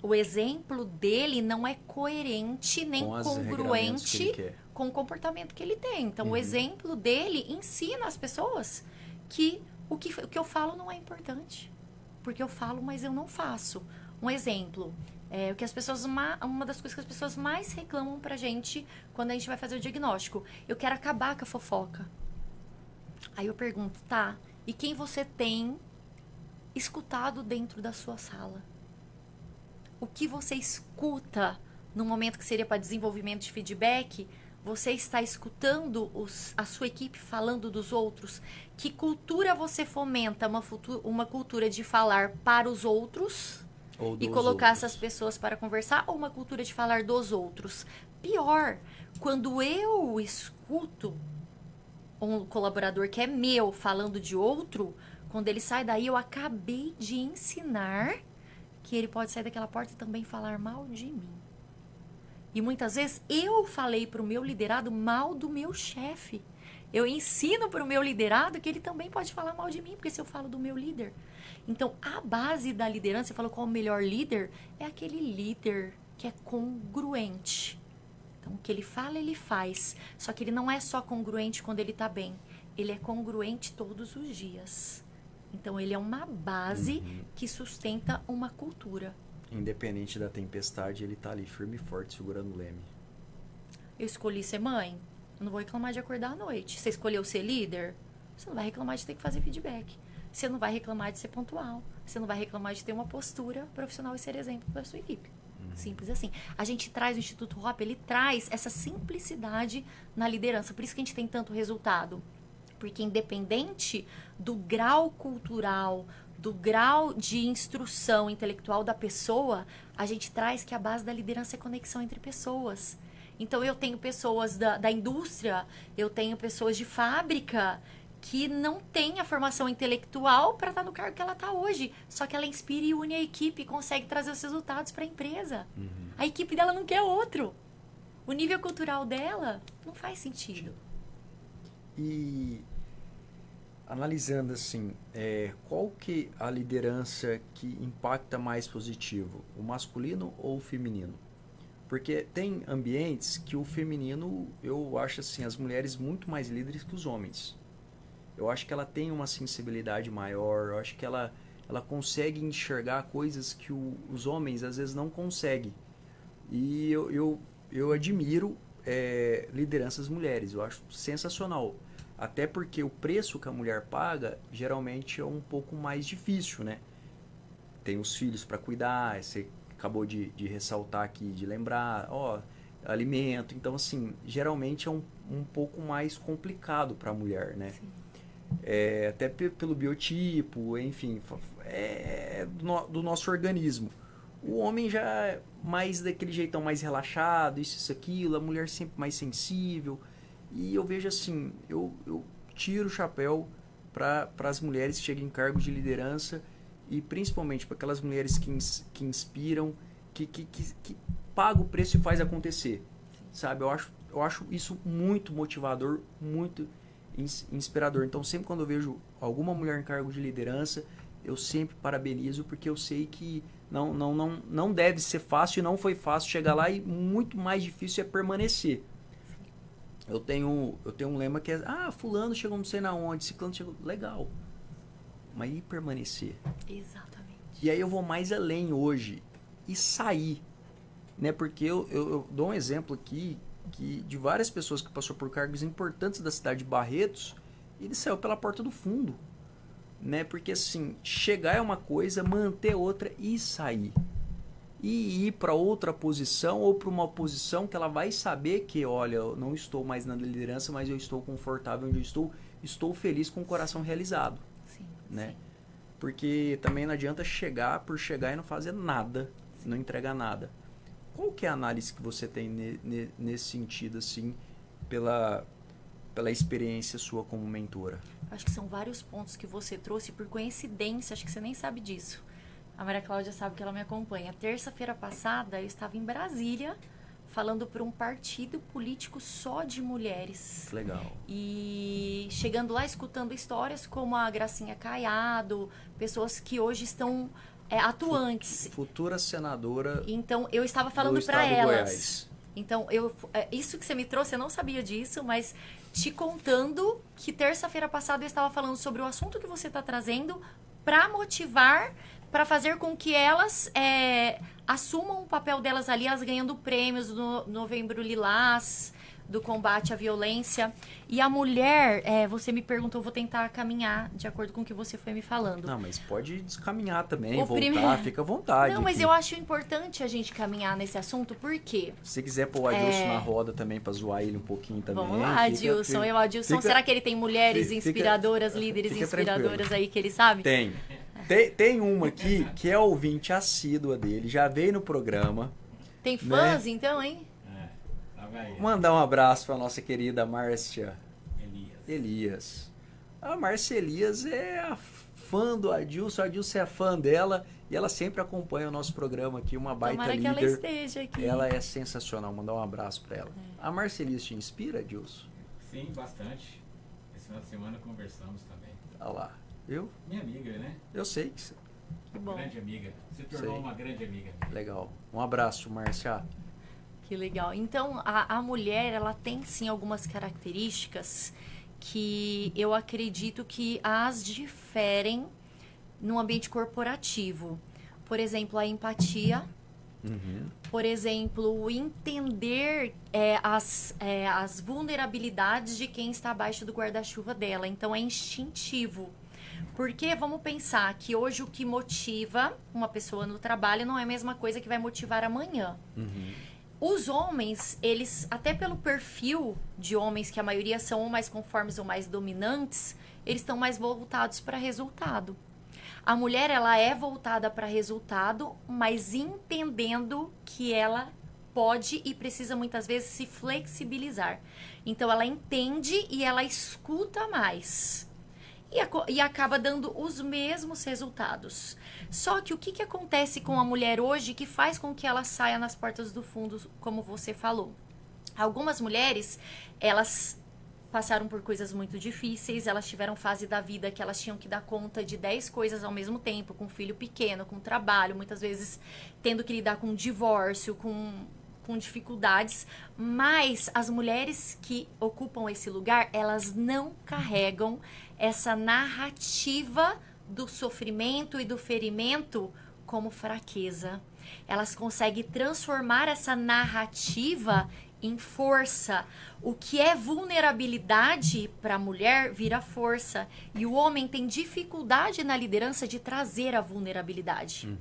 o exemplo dele não é coerente nem congruente com o comportamento que ele tem. Então, o exemplo dele ensina as pessoas que o que eu falo não é importante. Porque eu falo, mas eu não faço. Um exemplo... o que as pessoas, uma das coisas que as pessoas mais reclamam pra gente quando a gente vai fazer o diagnóstico: eu quero acabar com a fofoca. Aí eu pergunto: tá, e quem você tem escutado dentro da sua sala? O que você escuta no momento que seria para desenvolvimento de feedback? Você está escutando a sua equipe falando dos outros? Que cultura você fomenta? Uma cultura de falar para os outros e colocar essas pessoas para conversar, ou uma cultura de falar dos outros? Pior, quando eu escuto um colaborador que é meu falando de outro, quando ele sai daí, eu acabei de ensinar que ele pode sair daquela porta e também falar mal de mim. E muitas vezes eu falei para o meu liderado mal do meu chefe. Eu ensino para o meu liderado que ele também pode falar mal de mim, porque se eu falo do meu líder. Então, a base da liderança, você falou qual é o melhor líder? É aquele líder que é congruente. Então, o que ele fala, ele faz. Só que ele não é só congruente quando ele está bem. Ele é congruente todos os dias. Então, ele é uma base que sustenta uma cultura. Independente da tempestade, ele está ali firme e forte, segurando o leme. Eu escolhi ser mãe. Eu não vou reclamar de acordar à noite. Você escolheu ser líder? Você não vai reclamar de ter que fazer feedback. Você não vai reclamar de ser pontual. Você não vai reclamar de ter uma postura profissional e ser exemplo para a sua equipe. Simples assim. A gente traz, o Instituto Hop, ele traz essa simplicidade na liderança. Por isso que a gente tem tanto resultado. Porque independente do grau cultural, do grau de instrução intelectual da pessoa, a gente traz que a base da liderança é conexão entre pessoas. Então, eu tenho pessoas da indústria, eu tenho pessoas de fábrica que não tem a formação intelectual para estar no cargo que ela está hoje. Só que ela inspira e une a equipe e consegue trazer os resultados para a empresa. A equipe dela não quer outro. O nível cultural dela não faz sentido. E analisando assim, qual que a liderança que impacta mais positivo? O masculino ou o feminino? Porque tem ambientes que o feminino, eu acho assim, as mulheres muito mais líderes que os homens. Eu acho que ela tem uma sensibilidade maior, eu acho que ela consegue enxergar coisas que os homens às vezes não conseguem. E eu admiro lideranças mulheres, eu acho sensacional. Até porque o preço que a mulher paga geralmente é um pouco mais difícil, né? Tem os filhos para cuidar, você acabou de ressaltar aqui, de lembrar, alimento. Então, assim, geralmente é um pouco mais complicado para a mulher, né? Até pelo biotipo, enfim, do nosso organismo. O homem já é mais daquele jeitão mais relaxado, isso, aquilo, a mulher sempre mais sensível. E eu vejo assim, eu tiro o chapéu para as mulheres que chegam em cargos de liderança e principalmente para aquelas mulheres que inspiram, que pagam o preço e faz acontecer. Sabe? Eu acho isso muito motivador, muito inspirador. Então, sempre quando eu vejo alguma mulher em cargo de liderança, eu sempre parabenizo, porque eu sei que não deve ser fácil e não foi fácil chegar lá, e muito mais difícil é permanecer. Eu tenho um lema que é, fulano chegou não sei na onde, ciclano chegou, legal. Mas e permanecer? Exatamente. E aí eu vou mais além hoje e sair, né? Porque eu dou um exemplo aqui de várias pessoas que passou por cargos importantes da cidade de Barretos, e ele saiu pela porta do fundo, né? Porque assim, chegar é uma coisa, manter outra e sair. E ir para outra posição ou para uma posição que ela vai saber que, olha, eu não estou mais na liderança, mas eu estou confortável onde eu estou feliz, com o coração realizado. Sim, né? sim. Porque também não adianta chegar por chegar e não fazer nada, não entregar nada. Qual que é a análise que você tem nesse sentido, assim, pela experiência sua como mentora? Acho que são vários pontos que você trouxe por coincidência, acho que você nem sabe disso. A Maria Cláudia sabe que ela me acompanha. Terça-feira passada, eu estava em Brasília, falando para um partido político só de mulheres. Legal. E chegando lá, escutando histórias como a Gracinha Caiado, pessoas que hoje estão atuantes. Futura senadora. Então, eu estava falando para elas. Então, isso que você me trouxe, eu não sabia disso, mas te contando que terça-feira passada eu estava falando sobre o assunto que você está trazendo para motivar, para fazer com que elas assumam o papel delas ali, elas ganhando prêmios do Novembro Lilás, do combate à violência. E a mulher, você me perguntou, eu vou tentar caminhar de acordo com o que você foi me falando. Não, mas pode descaminhar também, voltar, fica à vontade. Não, mas eu acho importante a gente caminhar nesse assunto, por quê? Se quiser pôr o Adilson na roda também, para zoar ele um pouquinho também. Vamos lá, Adilson. Será que ele tem mulheres inspiradoras, líderes inspiradoras tranquilo. Aí que ele sabe? Tem uma aqui que é ouvinte assídua dele, já veio no programa. Tem fãs, então, hein? Mandar um abraço para nossa querida Márcia Elias. A Márcia Elias é a fã do Adilson, o Adilson é fã dela e ela sempre acompanha o nosso programa aqui, uma baita Tomara líder. Que ela esteja aqui. Ela é sensacional, mandar um abraço para ela. A Márcia Elias te inspira, Adilson? Sim, bastante. Esse final de semana conversamos também. Olha lá. Eu? Minha amiga, né? Eu sei que você... Que bom. Grande amiga. Se tornou uma grande amiga. Legal. Um abraço, Márcia. Que legal. Então, a mulher, ela tem sim algumas características que eu acredito que as diferem no ambiente corporativo. Por exemplo, a empatia. Por exemplo, o entender as vulnerabilidades de quem está abaixo do guarda-chuva dela. Então, é instintivo. Porque vamos pensar que hoje o que motiva uma pessoa no trabalho não é a mesma coisa que vai motivar amanhã. Os homens, eles, até pelo perfil de homens, que a maioria são ou mais conformes ou mais dominantes, eles estão mais voltados para resultado. A mulher, ela é voltada para resultado, mas entendendo que ela pode e precisa muitas vezes se flexibilizar. Então, ela entende e ela escuta mais. e acaba dando os mesmos resultados. Só que o que acontece com a mulher hoje que faz com que ela saia nas portas do fundo, como você falou? Algumas mulheres, elas passaram por coisas muito difíceis, elas tiveram fase da vida que elas tinham que dar conta de 10 coisas ao mesmo tempo, com filho pequeno, com trabalho, muitas vezes tendo que lidar com divórcio, com dificuldades, mas as mulheres que ocupam esse lugar, elas não carregam essa narrativa do sofrimento e do ferimento como fraqueza. Elas conseguem transformar essa narrativa em força. O que é vulnerabilidade para a mulher vira força. E o homem tem dificuldade na liderança de trazer a vulnerabilidade.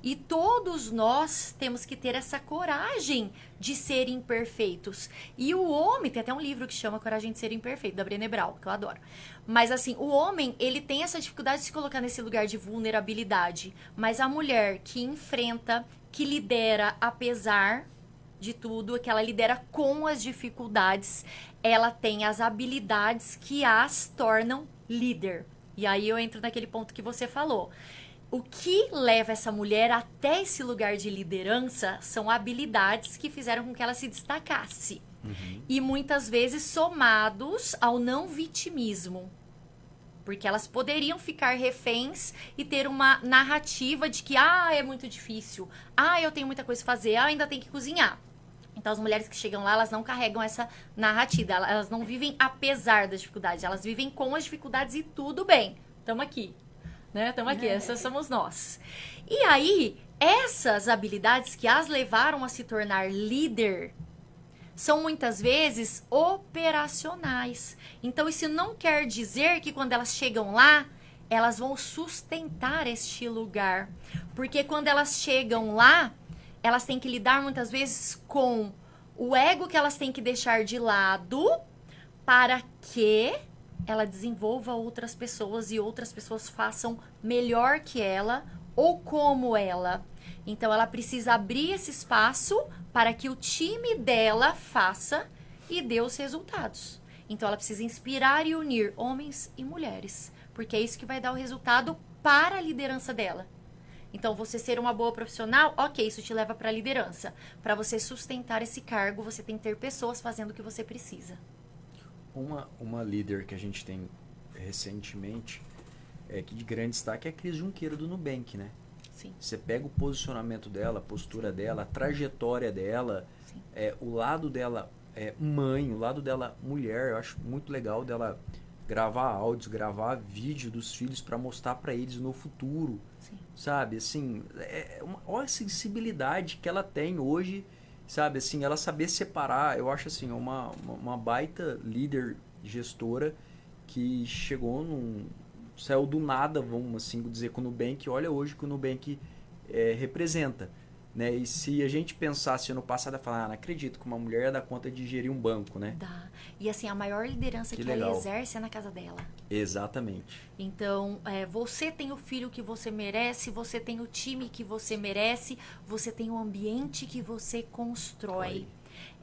E todos nós temos que ter essa coragem de ser imperfeitos. E o homem, tem até um livro que chama Coragem de Ser Imperfeito, da Brené Brown, que eu adoro. Mas assim, o homem, ele tem essa dificuldade de se colocar nesse lugar de vulnerabilidade. Mas a mulher que enfrenta, que lidera apesar de tudo, que ela lidera com as dificuldades, ela tem as habilidades que as tornam líder. E aí eu entro naquele ponto que você falou. O que leva essa mulher até esse lugar de liderança são habilidades que fizeram com que ela se destacasse. E muitas vezes somados ao não vitimismo. Porque elas poderiam ficar reféns e ter uma narrativa de que, é muito difícil, eu tenho muita coisa a fazer, ainda tenho que cozinhar. Então, as mulheres que chegam lá, elas não carregam essa narrativa, elas não vivem apesar das dificuldades, elas vivem com as dificuldades e tudo bem. Estamos aqui, né? Estamos aqui, essas somos nós. E aí, essas habilidades que as levaram a se tornar líder são muitas vezes operacionais. Então, isso não quer dizer que quando elas chegam lá, elas vão sustentar este lugar. Porque quando elas chegam lá, elas têm que lidar muitas vezes com o ego que elas têm que deixar de lado para que ela desenvolva outras pessoas e outras pessoas façam melhor que ela ou como ela. Então, ela precisa abrir esse espaço para que o time dela faça e dê os resultados. Então, ela precisa inspirar e unir homens e mulheres, porque é isso que vai dar o resultado para a liderança dela. Então, você ser uma boa profissional, ok, isso te leva para a liderança. Para você sustentar esse cargo, você tem que ter pessoas fazendo o que você precisa. Uma líder que a gente tem recentemente, que de grande destaque, é a Cris Junqueira do Nubank, né? Sim. Você pega o posicionamento dela, a postura dela, a trajetória dela, o lado dela mãe, o lado dela mulher. Eu acho muito legal dela gravar áudios, gravar vídeo dos filhos para mostrar para eles no futuro. Sim. Sabe, assim, olha a sensibilidade que ela tem hoje, sabe, assim, ela saber separar. Eu acho, assim, uma baita líder gestora que saiu do nada, vamos assim dizer, com o Nubank. Olha hoje que o Nubank representa, né? E se a gente pensasse no passado, falar, não acredito que uma mulher ia dar conta de gerir um banco, né? Dá. E assim, a maior liderança que ela exerce é na casa dela. Exatamente. Então, você tem o filho que você merece, você tem o time que você merece, você tem o ambiente que você constrói.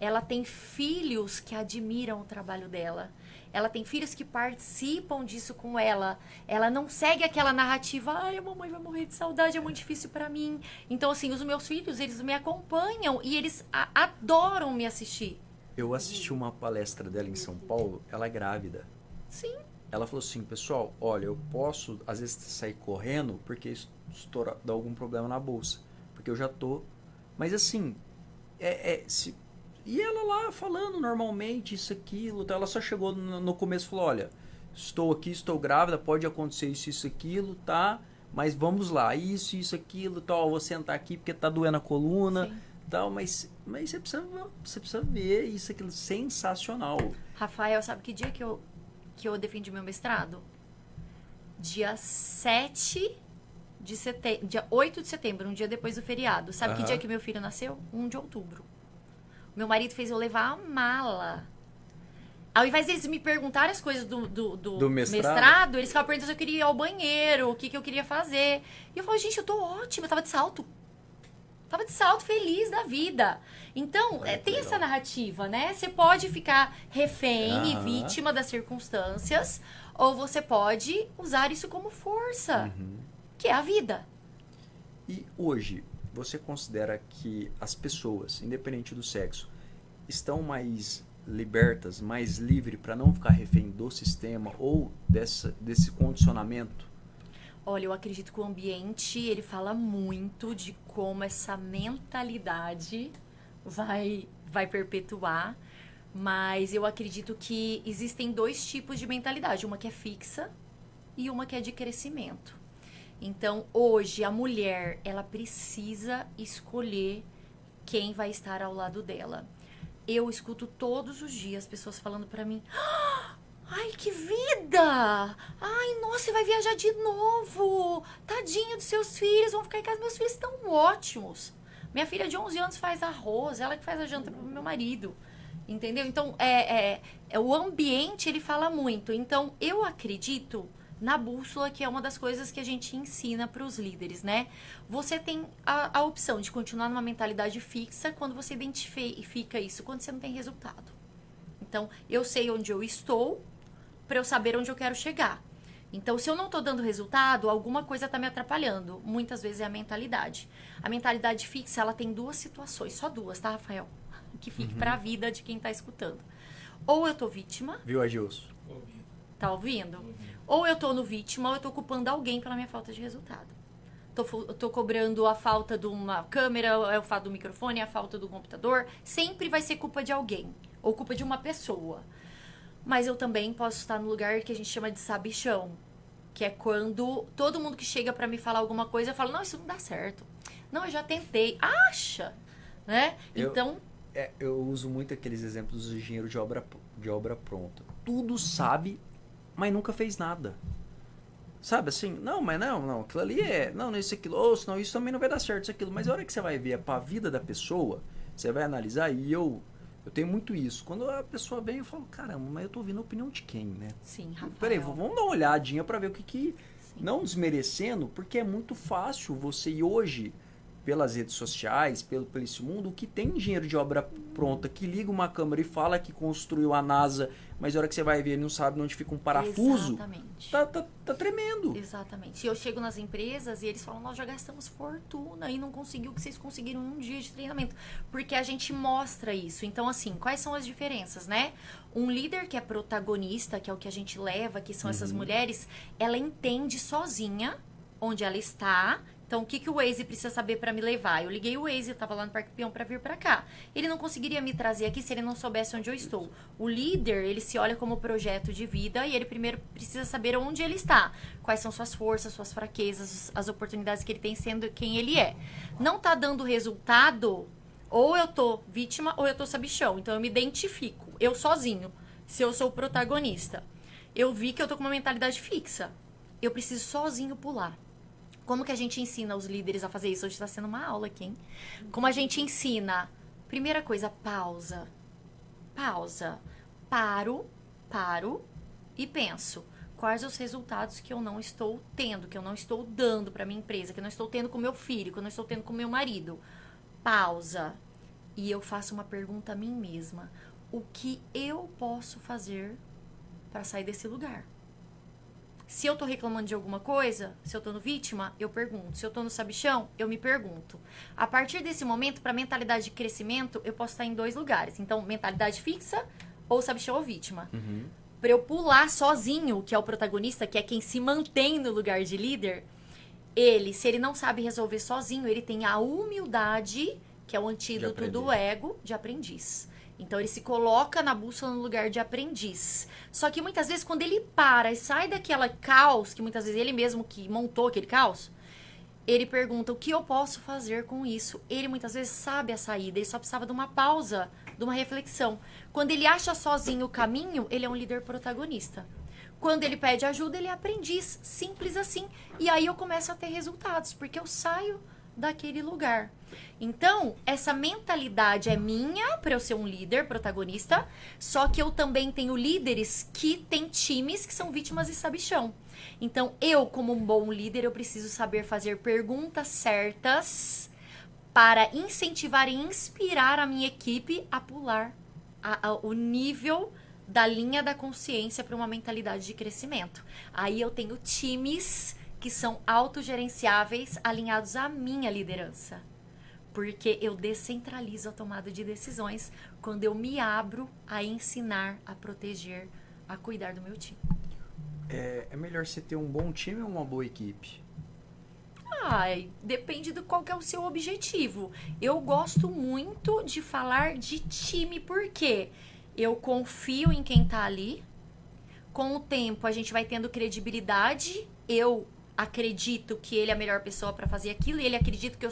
Ela tem filhos que admiram o trabalho dela. Ela tem filhos que participam disso com ela. Ela não segue aquela narrativa, a mamãe vai morrer de saudade, é muito difícil pra mim. Então, assim, os meus filhos, eles me acompanham e eles adoram me assistir. Eu assisti uma palestra dela em São Paulo, ela é grávida. Sim. Ela falou assim, pessoal, olha, eu posso, às vezes, sair correndo porque dá algum problema na bolsa. Porque eu já tô... Mas, assim, E ela lá falando normalmente isso, aquilo, então ela só chegou no começo e falou, olha, estou aqui, estou grávida, pode acontecer isso, aquilo, tá? Mas vamos lá, isso, aquilo, tal, vou sentar aqui porque tá doendo a coluna, tal, mas você precisa ver isso, aquilo, sensacional. Rafael, sabe que dia que eu defendi meu mestrado? Dia 7 de setembro, dia 8 de setembro, um dia depois do feriado. Sabe que dia que meu filho nasceu? 1 de outubro. Meu marido fez eu levar a mala. Ao invés deles me perguntarem as coisas do mestrado, eles ficavam perguntando se eu queria ir ao banheiro, o que eu queria fazer. E eu falei, gente, eu tô ótima, eu tava de salto. Tava de salto, feliz da vida. Então, tem essa narrativa, né? Você pode ficar refém e vítima das circunstâncias, ou você pode usar isso como força, que é a vida. E hoje, você considera que as pessoas, independente do sexo, estão mais libertas, mais livres para não ficar refém do sistema ou desse condicionamento? Olha, eu acredito que o ambiente, ele fala muito de como essa mentalidade vai perpetuar, mas eu acredito que existem 2 tipos de mentalidade, uma que é fixa e uma que é de crescimento. Então, hoje, a mulher, ela precisa escolher quem vai estar ao lado dela. Eu escuto todos os dias pessoas falando pra mim: ai, que vida! Ai, nossa, você vai viajar de novo! Tadinho dos seus filhos, vão ficar em casa. Meus filhos estão ótimos. Minha filha de 11 anos faz arroz, ela que faz a janta pro meu marido. Entendeu? Então, o ambiente, ele fala muito. Então, eu acredito na bússola, que é uma das coisas que a gente ensina para os líderes, né? Você tem a opção de continuar numa mentalidade fixa quando você identifica isso, quando você não tem resultado. Então, eu sei onde eu estou para eu saber onde eu quero chegar. Então, se eu não estou dando resultado, alguma coisa está me atrapalhando. Muitas vezes é a mentalidade. A mentalidade fixa, ela tem 2 situações, só 2, tá, Rafael? Que fique para a vida de quem está escutando. Ou eu tô vítima. Viu, Agilson? Tá ouvindo? Ou eu tô no vítima, ou eu tô culpando alguém pela minha falta de resultado. Tô cobrando a falta de uma câmera, é o fato do microfone, a falta do computador. Sempre vai ser culpa de alguém. Ou culpa de uma pessoa. Mas eu também posso estar no lugar que a gente chama de sabichão. Que é quando todo mundo que chega pra me falar alguma coisa, eu falo: não, isso não dá certo. Não, eu já tentei. Acha? Né? Então... Eu uso muito aqueles exemplos do engenheiro de obra pronta. Tudo sabe, mas nunca fez nada. Sabe assim? Não, mas não, aquilo ali não, isso, aquilo, ou senão isso também não vai dar certo, isso, aquilo. Mas a hora que você vai ver para a vida da pessoa, você vai analisar, e eu tenho muito isso. Quando a pessoa vem, eu falo: caramba, mas eu tô ouvindo a opinião de quem, né? Sim, Rafael. Peraí, vamos dar uma olhadinha para ver o que não desmerecendo, porque é muito fácil você ir hoje, pelas redes sociais, pelo esse mundo, o que tem engenheiro de obra pronta que liga uma câmera e fala que construiu a NASA, mas a hora que você vai ver, ele não sabe onde fica um parafuso. Exatamente. Tá tremendo. Exatamente. E eu chego nas empresas e eles falam: nós já gastamos fortuna e não conseguiu o que vocês conseguiram em um dia de treinamento. Porque a gente mostra isso. Então, assim, quais são as diferenças, né? Um líder que é protagonista, que é o que a gente leva, que são essas mulheres, ela entende sozinha onde ela está. Então, o que o Waze precisa saber para me levar? Eu liguei o Waze, eu estava lá no Parque Peão para vir para cá. Ele não conseguiria me trazer aqui se ele não soubesse onde eu estou. O líder, ele se olha como projeto de vida e ele primeiro precisa saber onde ele está. Quais são suas forças, suas fraquezas, as oportunidades que ele tem sendo quem ele é. Não tá dando resultado, ou eu tô vítima ou eu tô sabichão. Então, eu me identifico, eu sozinho, se eu sou o protagonista. Eu vi que eu tô com uma mentalidade fixa. Eu preciso sozinho pular. Como que a gente ensina os líderes a fazer isso? Hoje está sendo uma aula aqui, hein? Como a gente ensina? Primeira coisa, pausa. Pausa. Paro e penso. Quais os resultados que eu não estou tendo, que eu não estou dando para minha empresa, que eu não estou tendo com meu filho, que eu não estou tendo com meu marido? Pausa. E eu faço uma pergunta a mim mesma. O que eu posso fazer para sair desse lugar? Se eu tô reclamando de alguma coisa, se eu tô no vítima, eu pergunto. Se eu tô no sabichão, eu me pergunto. A partir desse momento, para mentalidade de crescimento, eu posso estar em 2 lugares. Então, mentalidade fixa ou sabichão ou vítima. Para eu pular sozinho, que é o protagonista, que é quem se mantém no lugar de líder, se ele não sabe resolver sozinho, ele tem a humildade, que é o antídoto do ego, de aprendiz. Então, ele se coloca na bússola no lugar de aprendiz. Só que, muitas vezes, quando ele para e sai daquela caos, que muitas vezes ele mesmo que montou aquele caos, ele pergunta: o que eu posso fazer com isso? Ele, muitas vezes, sabe a saída. Ele só precisava de uma pausa, de uma reflexão. Quando ele acha sozinho o caminho, ele é um líder protagonista. Quando ele pede ajuda, ele é aprendiz. Simples assim. E aí, eu começo a ter resultados, porque eu saio daquele lugar. Então, essa mentalidade é minha para eu ser um líder protagonista, só que eu também tenho líderes que têm times que são vítimas e sabichão. Então, eu, como um bom líder, eu preciso saber fazer perguntas certas para incentivar e inspirar a minha equipe a pular o nível da linha da consciência para uma mentalidade de crescimento. Aí eu tenho times que são autogerenciáveis, alinhados à minha liderança. Porque eu descentralizo a tomada de decisões quando eu me abro a ensinar, a proteger, a cuidar do meu time. É melhor você ter um bom time ou uma boa equipe? Depende do qual que é o seu objetivo. Eu gosto muito de falar de time, porque eu confio em quem tá ali. Com o tempo, a gente vai tendo credibilidade. Eu acredito que ele é a melhor pessoa para fazer aquilo. E ele acredita que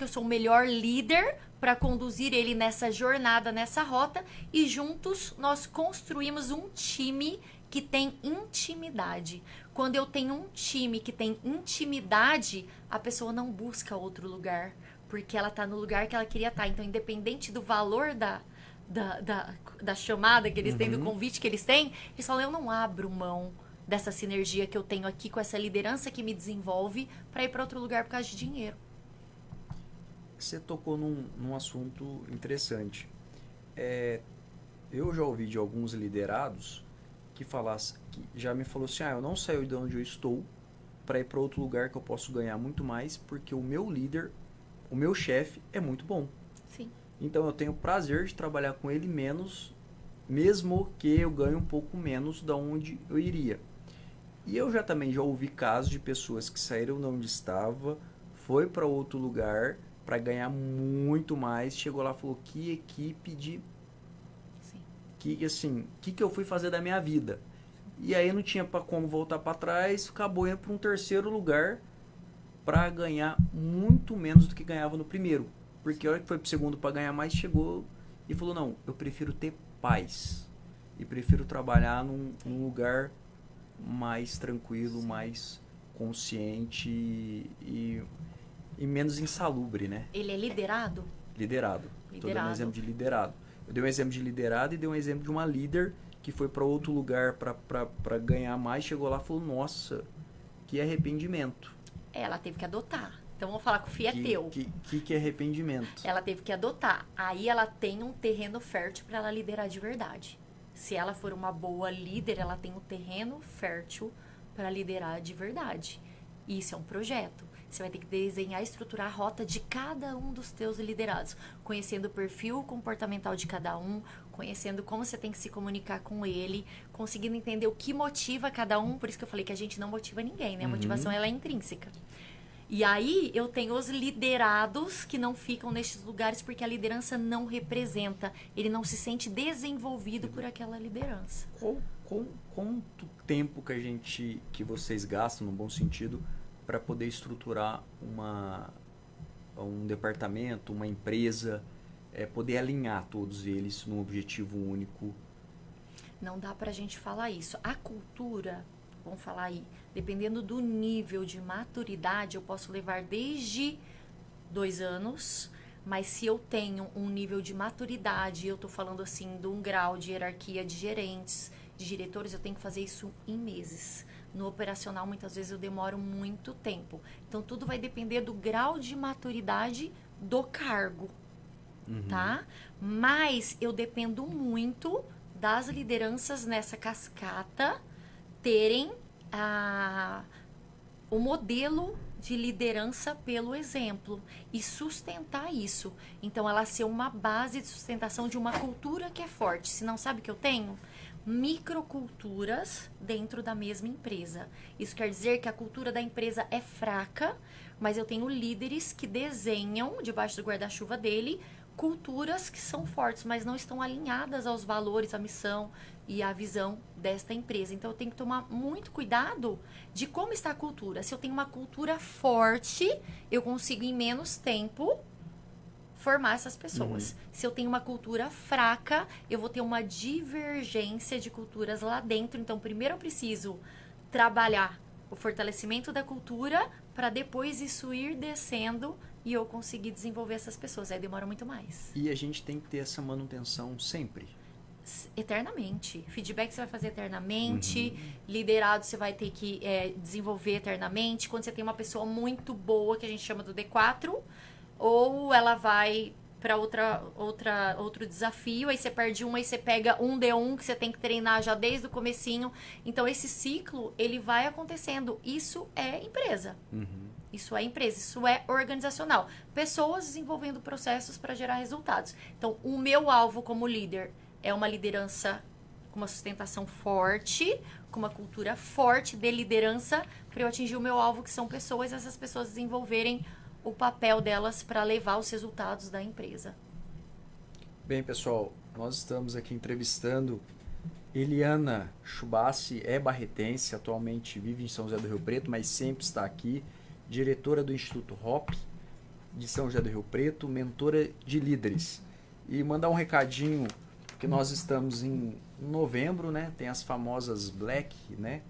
eu sou o melhor líder para conduzir ele nessa jornada, nessa rota. E juntos nós construímos um time que tem intimidade. Quando eu tenho um time que tem intimidade, a pessoa não busca outro lugar, porque ela tá no lugar que ela queria estar. Então, independente do valor da chamada que eles têm, do convite que eles têm, eles falam, eu não abro mão dessa sinergia que eu tenho aqui com essa liderança que me desenvolve para ir para outro lugar por causa de dinheiro. Você tocou num assunto interessante. Eu já ouvi de alguns liderados que já me falou assim, eu não saio de onde eu estou para ir para outro lugar que eu posso ganhar muito mais, porque o meu líder, o meu chefe é muito bom. Sim. Então eu tenho prazer de trabalhar com ele menos, mesmo que eu ganhe um pouco menos da onde eu iria. E eu também já ouvi casos de pessoas que saíram de onde estava, foi para outro lugar para ganhar muito mais, chegou lá e falou, que equipe de... que eu fui fazer da minha vida? E aí não tinha como voltar para trás, acabou indo para um terceiro lugar para ganhar muito menos do que ganhava no primeiro. Porque a hora que foi pro segundo para ganhar mais, chegou e falou, não, eu prefiro ter paz. E prefiro trabalhar num lugar mais tranquilo, mais consciente e menos insalubre, né? Ele é liderado? Liderado. Estou dando um exemplo de liderado. Eu dei um exemplo de liderado e dei um exemplo de uma líder que foi para outro lugar para ganhar mais, chegou lá e falou, nossa, que arrependimento. Ela teve que adotar. Então, vamos falar que o FII é teu. Que arrependimento? Ela teve que adotar. Aí ela tem um terreno fértil para ela liderar de verdade. Se ela for uma boa líder, ela tem um terreno fértil para liderar de verdade. Isso é um projeto. Você vai ter que desenhar e estruturar a rota de cada um dos teus liderados, conhecendo o perfil comportamental de cada um, conhecendo como você tem que se comunicar com ele, conseguindo entender o que motiva cada um. Por isso que eu falei que a gente não motiva ninguém, né? A motivação ela é intrínseca. E aí eu tenho os liderados que não ficam nesses lugares porque a liderança não representa, ele não se sente desenvolvido por aquela liderança. Quanto tempo que vocês gastam, no bom sentido, para poder estruturar um departamento, uma empresa, poder alinhar todos eles num objetivo único? Não dá pra gente falar isso. A cultura, vamos falar aí, dependendo do nível de maturidade, eu posso levar desde 2 anos, mas se eu tenho um nível de maturidade, eu tô falando assim de um grau de hierarquia de gerentes, de diretores, eu tenho que fazer isso em meses. No operacional, muitas vezes eu demoro muito tempo. Então, tudo vai depender do grau de maturidade do cargo, tá? Mas eu dependo muito das lideranças nessa cascata terem o modelo de liderança pelo exemplo e sustentar isso. Então, ela ser uma base de sustentação de uma cultura que é forte. Se não sabe o que eu tenho? Microculturas dentro da mesma empresa. Isso quer dizer que a cultura da empresa é fraca, mas eu tenho líderes que desenham, debaixo do guarda-chuva dele, culturas que são fortes, mas não estão alinhadas aos valores, à missão e à visão desta empresa. Então, eu tenho que tomar muito cuidado de como está a cultura. Se eu tenho uma cultura forte, eu consigo em menos tempo formar essas pessoas. Se eu tenho uma cultura fraca, eu vou ter uma divergência de culturas lá dentro. Então, primeiro eu preciso trabalhar o fortalecimento da cultura para depois isso ir descendo e eu conseguir desenvolver essas pessoas. Aí demora muito mais. E a gente tem que ter essa manutenção sempre? Eternamente. Feedback você vai fazer eternamente. Liderado você vai ter que desenvolver eternamente. Quando você tem uma pessoa muito boa, que a gente chama do D4... ou ela vai para outro desafio, aí você perde um, aí você pega um D1 que você tem que treinar já desde o comecinho. Então, esse ciclo, ele vai acontecendo. Isso é empresa. Isso é empresa, isso é organizacional. Pessoas desenvolvendo processos para gerar resultados. Então, o meu alvo como líder é uma liderança com uma sustentação forte, com uma cultura forte de liderança, para eu atingir o meu alvo, que são pessoas, essas pessoas desenvolverem o papel delas para levar os resultados da empresa. Bem, pessoal, nós estamos aqui entrevistando Eliana Chubassi, é barretense, atualmente vive em São José do Rio Preto, mas sempre está aqui, diretora do Instituto HOP de São José do Rio Preto, mentora de líderes. E mandar um recadinho, que nós estamos em novembro, né? Tem as famosas Black, né?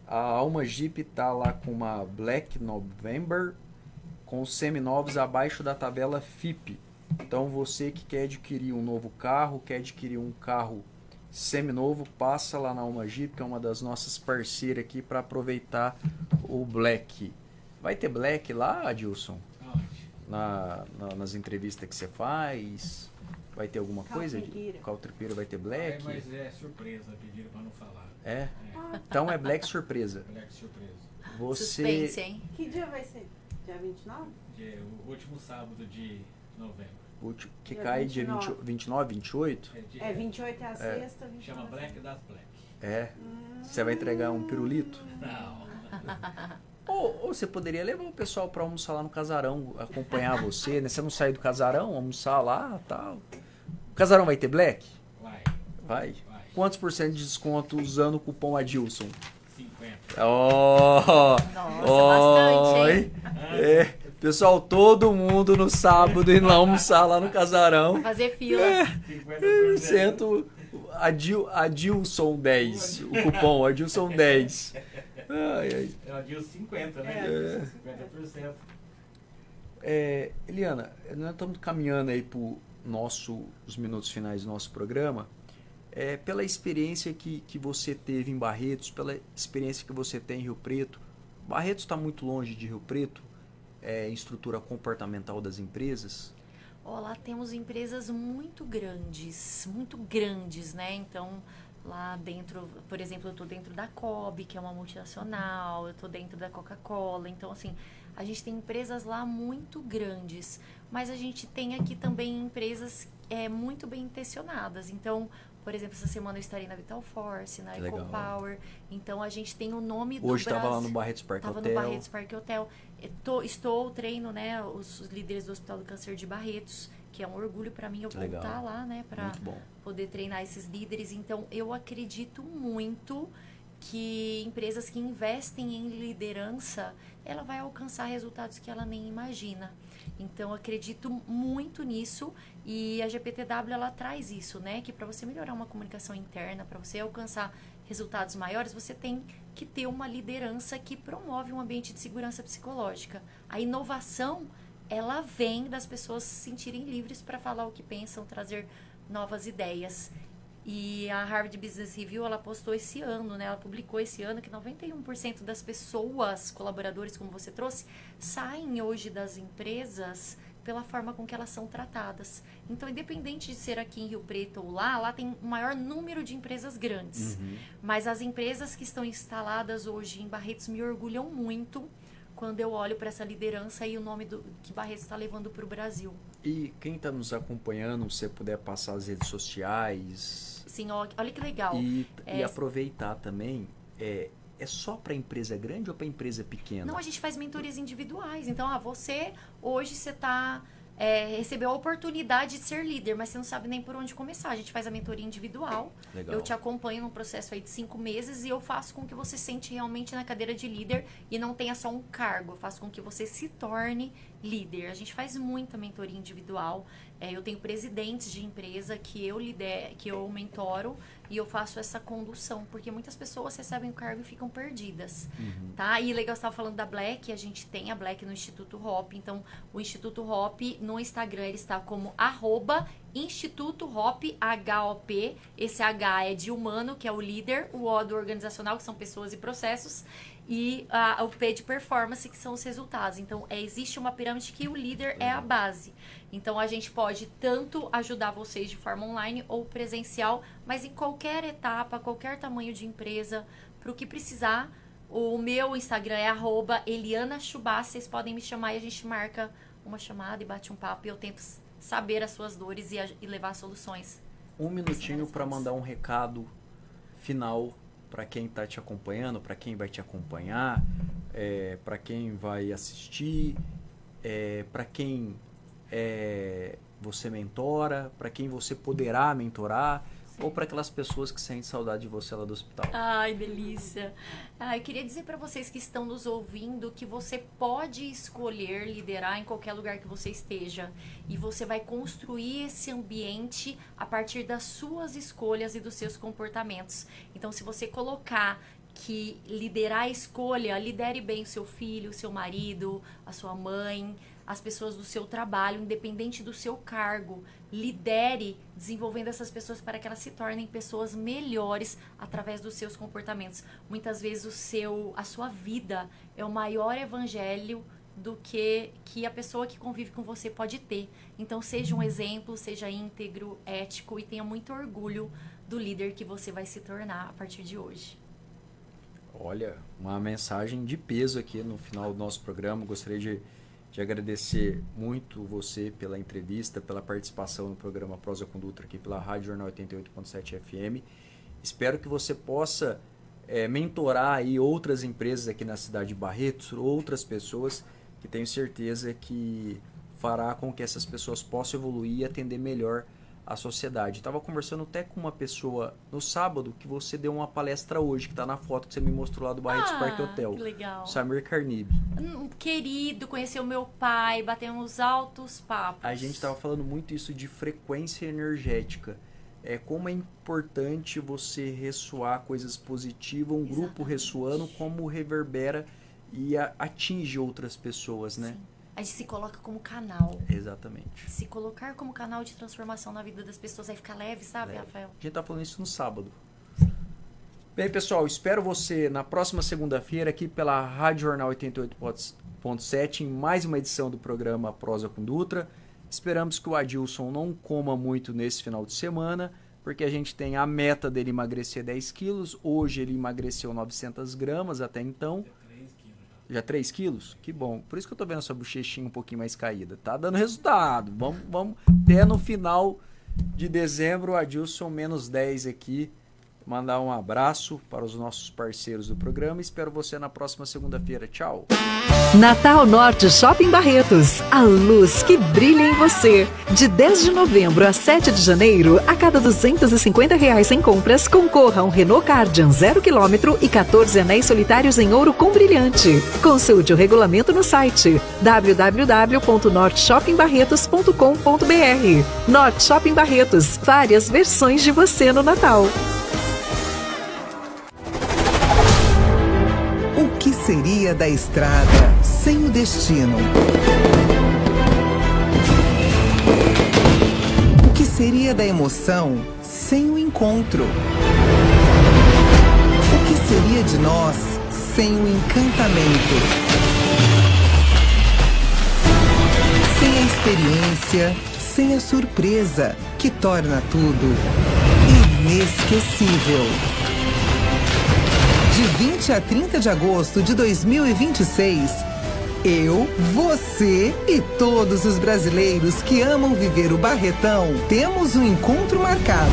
A Alma Jeep está lá com uma Black November, com os seminovos abaixo da tabela FIPE. Então você que quer adquirir um novo carro, quer adquirir um carro seminovo, passa lá na Alma Jeep, que é uma das nossas parceiras aqui, para aproveitar o Black. Vai ter Black lá, Adilson? Nas entrevistas que você faz? Vai ter alguma coisa? Caltripeira vai ter Black? Mas é surpresa, pediram para não falar. É? Então é Black surpresa. Black surpresa. Suspense, hein? Que dia vai ser? Dia 29? O último sábado de novembro. Que cai dia 29, 28? É, 28 é a sexta, 29. Chama Black das Black. É? Você vai entregar um pirulito? Não. Ou você poderia levar o pessoal para almoçar lá no casarão, acompanhar você, né? Você não sair do casarão, almoçar lá e tal. O casarão vai ter Black? Vai. Quantos por cento de desconto usando o cupom Adilson? 50. Bastante, hein? Pessoal, todo mundo no sábado indo lá almoçar lá no casarão. Fazer fila. 50%. Adilson 10. O cupom Adilson 10. É o Adilson 50, né? 50%. Eliana, nós estamos caminhando aí para os minutos finais do nosso programa. Pela experiência que você teve em Barretos, pela experiência que você tem em Rio Preto. Barretos está muito longe de Rio Preto, em estrutura comportamental das empresas? Lá temos empresas muito grandes, né? Então, lá dentro, por exemplo, eu estou dentro da COB, que é uma multinacional, eu estou dentro da Coca-Cola. Então, assim, a gente tem empresas lá muito grandes, mas a gente tem aqui também empresas muito bem intencionadas. Então, por exemplo, essa semana eu estarei na Vital Force, na EcoPower. Então, a gente tem o nome do Hoje estava lá no Barretos Parque Hotel. Estava no Barretos Parque Hotel. Treino, né, os líderes do Hospital do Câncer de Barretos, que é um orgulho para mim eu voltar lá, né, para poder treinar esses líderes. Então, eu acredito muito que empresas que investem em liderança, ela vai alcançar resultados que ela nem imagina. Então, acredito muito nisso, e a GPTW ela traz isso, né, que para você melhorar uma comunicação interna, para você alcançar resultados maiores, você tem que ter uma liderança que promove um ambiente de segurança psicológica. A inovação, ela vem das pessoas se sentirem livres para falar o que pensam, trazer novas ideias. E a Harvard Business Review, ela postou esse ano, né? Ela publicou esse ano que 91% das pessoas, colaboradores, como você trouxe, saem hoje das empresas pela forma com que elas são tratadas. Então, independente de ser aqui em Rio Preto ou lá tem um maior número de empresas grandes. Mas as empresas que estão instaladas hoje em Barretos me orgulham muito quando eu olho para essa liderança e o nome que Barretos está levando para o Brasil. E quem está nos acompanhando, se você puder passar as redes sociais... Sim, olha que legal. E aproveitar também... É só para empresa grande ou para empresa pequena? Não, a gente faz mentorias individuais. Então, você recebeu a oportunidade de ser líder, mas você não sabe nem por onde começar. A gente faz a mentoria individual. Legal. Eu te acompanho num processo aí de 5 meses e eu faço com que você sente realmente na cadeira de líder e não tenha só um cargo. Eu faço com que você se torne líder. A gente faz muita mentoria individual. Eu tenho presidentes de empresa que eu mentoro e eu faço essa condução, porque muitas pessoas recebem o cargo e ficam perdidas, tá? E legal, você estava falando da Black, a gente tem a Black no Instituto HOP, então o Instituto HOP no Instagram ele está como @Instituto HOP, HOP, esse H é de humano, que é o líder, o O do organizacional, que são pessoas e processos, e o P de performance, que são os resultados. Então, existe uma pirâmide que o líder é a base. Então, a gente pode tanto ajudar vocês de forma online ou presencial, mas em qualquer etapa, qualquer tamanho de empresa, para o que precisar. O meu Instagram é @ElianaChubá. Vocês podem me chamar e a gente marca uma chamada e bate um papo. E eu tento saber as suas dores e levar soluções. Um minutinho para mandar um recado final para quem está te acompanhando, para quem vai te acompanhar, para quem vai assistir, para quem você mentora, para quem você poderá mentorar, ou para aquelas pessoas que sentem saudade de você lá do hospital. Ai, delícia. Eu queria dizer para vocês que estão nos ouvindo que você pode escolher liderar em qualquer lugar que você esteja. E você vai construir esse ambiente a partir das suas escolhas e dos seus comportamentos. Então, se você colocar que liderar a escolha, lidere bem o seu filho, o seu marido, a sua mãe, as pessoas do seu trabalho, independente do seu cargo. Lidere desenvolvendo essas pessoas para que elas se tornem pessoas melhores através dos seus comportamentos. Muitas vezes a sua vida é o maior evangelho do que a pessoa que convive com você pode ter. Então seja um exemplo, seja íntegro, ético e tenha muito orgulho do líder que você vai se tornar a partir de hoje. Olha, uma mensagem de peso aqui no final do nosso programa. Gostaria de agradecer muito você pela entrevista, pela participação no programa Prosa com Dutra aqui pela Rádio Jornal 88.7 FM. Espero que você possa mentorar aí outras empresas aqui na cidade de Barretos, outras pessoas que tenho certeza que fará com que essas pessoas possam evoluir e atender melhor a sociedade. Estava conversando até com uma pessoa no sábado que você deu uma palestra hoje, que está na foto que você me mostrou lá do Barretos Parque Hotel. Que legal. Samir Carnib. Querido, conheceu meu pai, batemos altos papos. A gente estava falando muito isso de frequência energética. Como é importante você ressoar coisas positivas, um grupo ressoando, como reverbera e atinge outras pessoas, né? Sim. A gente se coloca como canal. Exatamente. Se colocar como canal de transformação na vida das pessoas, aí fica leve, sabe, Rafael? A gente tá falando isso no sábado. Sim. Bem, pessoal, espero você na próxima segunda-feira aqui pela Rádio Jornal 88.7 em mais uma edição do programa Prosa com Dutra. Esperamos que o Adilson não coma muito nesse final de semana, porque a gente tem a meta dele emagrecer 10 quilos. Hoje ele emagreceu 900 gramas até então. Já 3 quilos? Que bom. Por isso que eu tô vendo essa bochechinha um pouquinho mais caída. Tá dando resultado. Vamos até no final de dezembro, o Adilson menos 10 aqui. Mandar um abraço para os nossos parceiros do programa. Espero você na próxima segunda-feira. Tchau. Natal Norte Shopping Barretos. A luz que brilha em você. De 10 de novembro a 7 de janeiro, a cada R$250 em compras, concorra a um Renault Kardian 0 km e 14 anéis solitários em ouro com brilhante. Consulte o regulamento no site www.norteshoppingbarretos.com.br. Norte Shopping Barretos. Várias versões de você no Natal. O que seria da estrada sem o destino? O que seria da emoção sem o encontro? O que seria de nós sem o encantamento? Sem a experiência, sem a surpresa, que torna tudo inesquecível. De 20 a 30 de agosto de 2026, eu, você e todos os brasileiros que amam viver o Barretão temos um encontro marcado.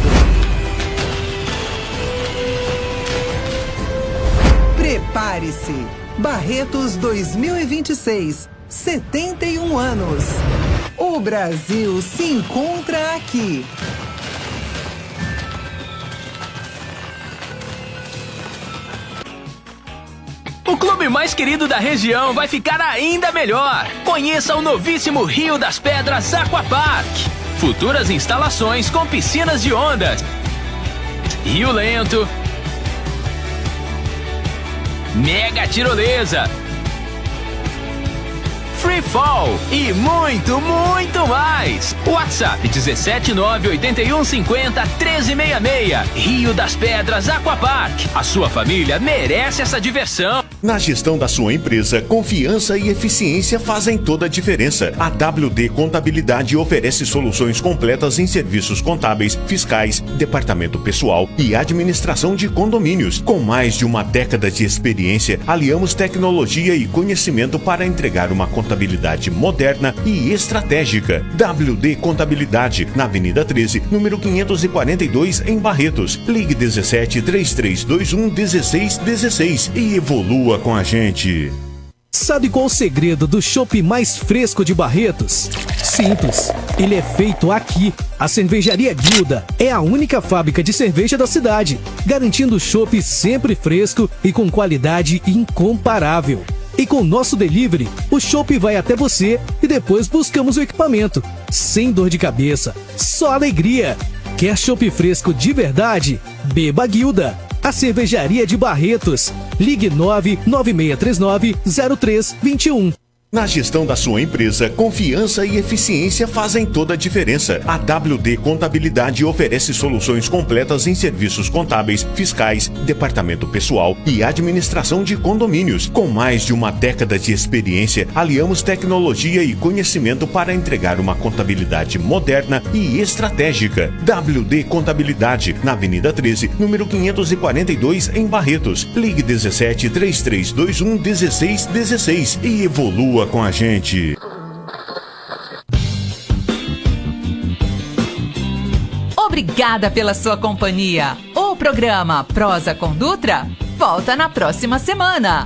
Prepare-se! Barretos 2026, 71 anos. O Brasil se encontra aqui. O clube mais querido da região vai ficar ainda melhor. Conheça o novíssimo Rio das Pedras Aquapark. Futuras instalações com piscinas de ondas, rio lento, mega tirolesa, free fall e muito, muito mais. WhatsApp 17981501366. Rio das Pedras Aquapark. A sua família merece essa diversão. Na gestão da sua empresa, confiança e eficiência fazem toda a diferença. A WD Contabilidade oferece soluções completas em serviços contábeis, fiscais, departamento pessoal e administração de condomínios. Com mais de uma década de experiência, aliamos tecnologia e conhecimento para entregar uma contabilidade moderna e estratégica. WD Contabilidade, na Avenida 13, número 542, em Barretos. Ligue 17 3321 1616 e evolua com a gente. Sabe qual o segredo do chopp mais fresco de Barretos? Simples. Ele é feito aqui. A Cervejaria Guilda é a única fábrica de cerveja da cidade, garantindo o chopp sempre fresco e com qualidade incomparável. E com o nosso delivery, o chopp vai até você e depois buscamos o equipamento. Sem dor de cabeça, só alegria. Quer chopp fresco de verdade? Beba Guilda. A Cervejaria de Barretos. Ligue 99639-0321. Na gestão da sua empresa, confiança e eficiência fazem toda a diferença. A WD Contabilidade oferece soluções completas em serviços contábeis, fiscais, departamento pessoal e administração de condomínios. Com mais de uma década de experiência, aliamos tecnologia e conhecimento para entregar uma contabilidade moderna e estratégica. WD Contabilidade, na Avenida 13, número 542, em Barretos. Ligue 17 3321 1616 e evolua com a gente. Obrigada pela sua companhia. O programa Prosa com Dutra volta na próxima semana.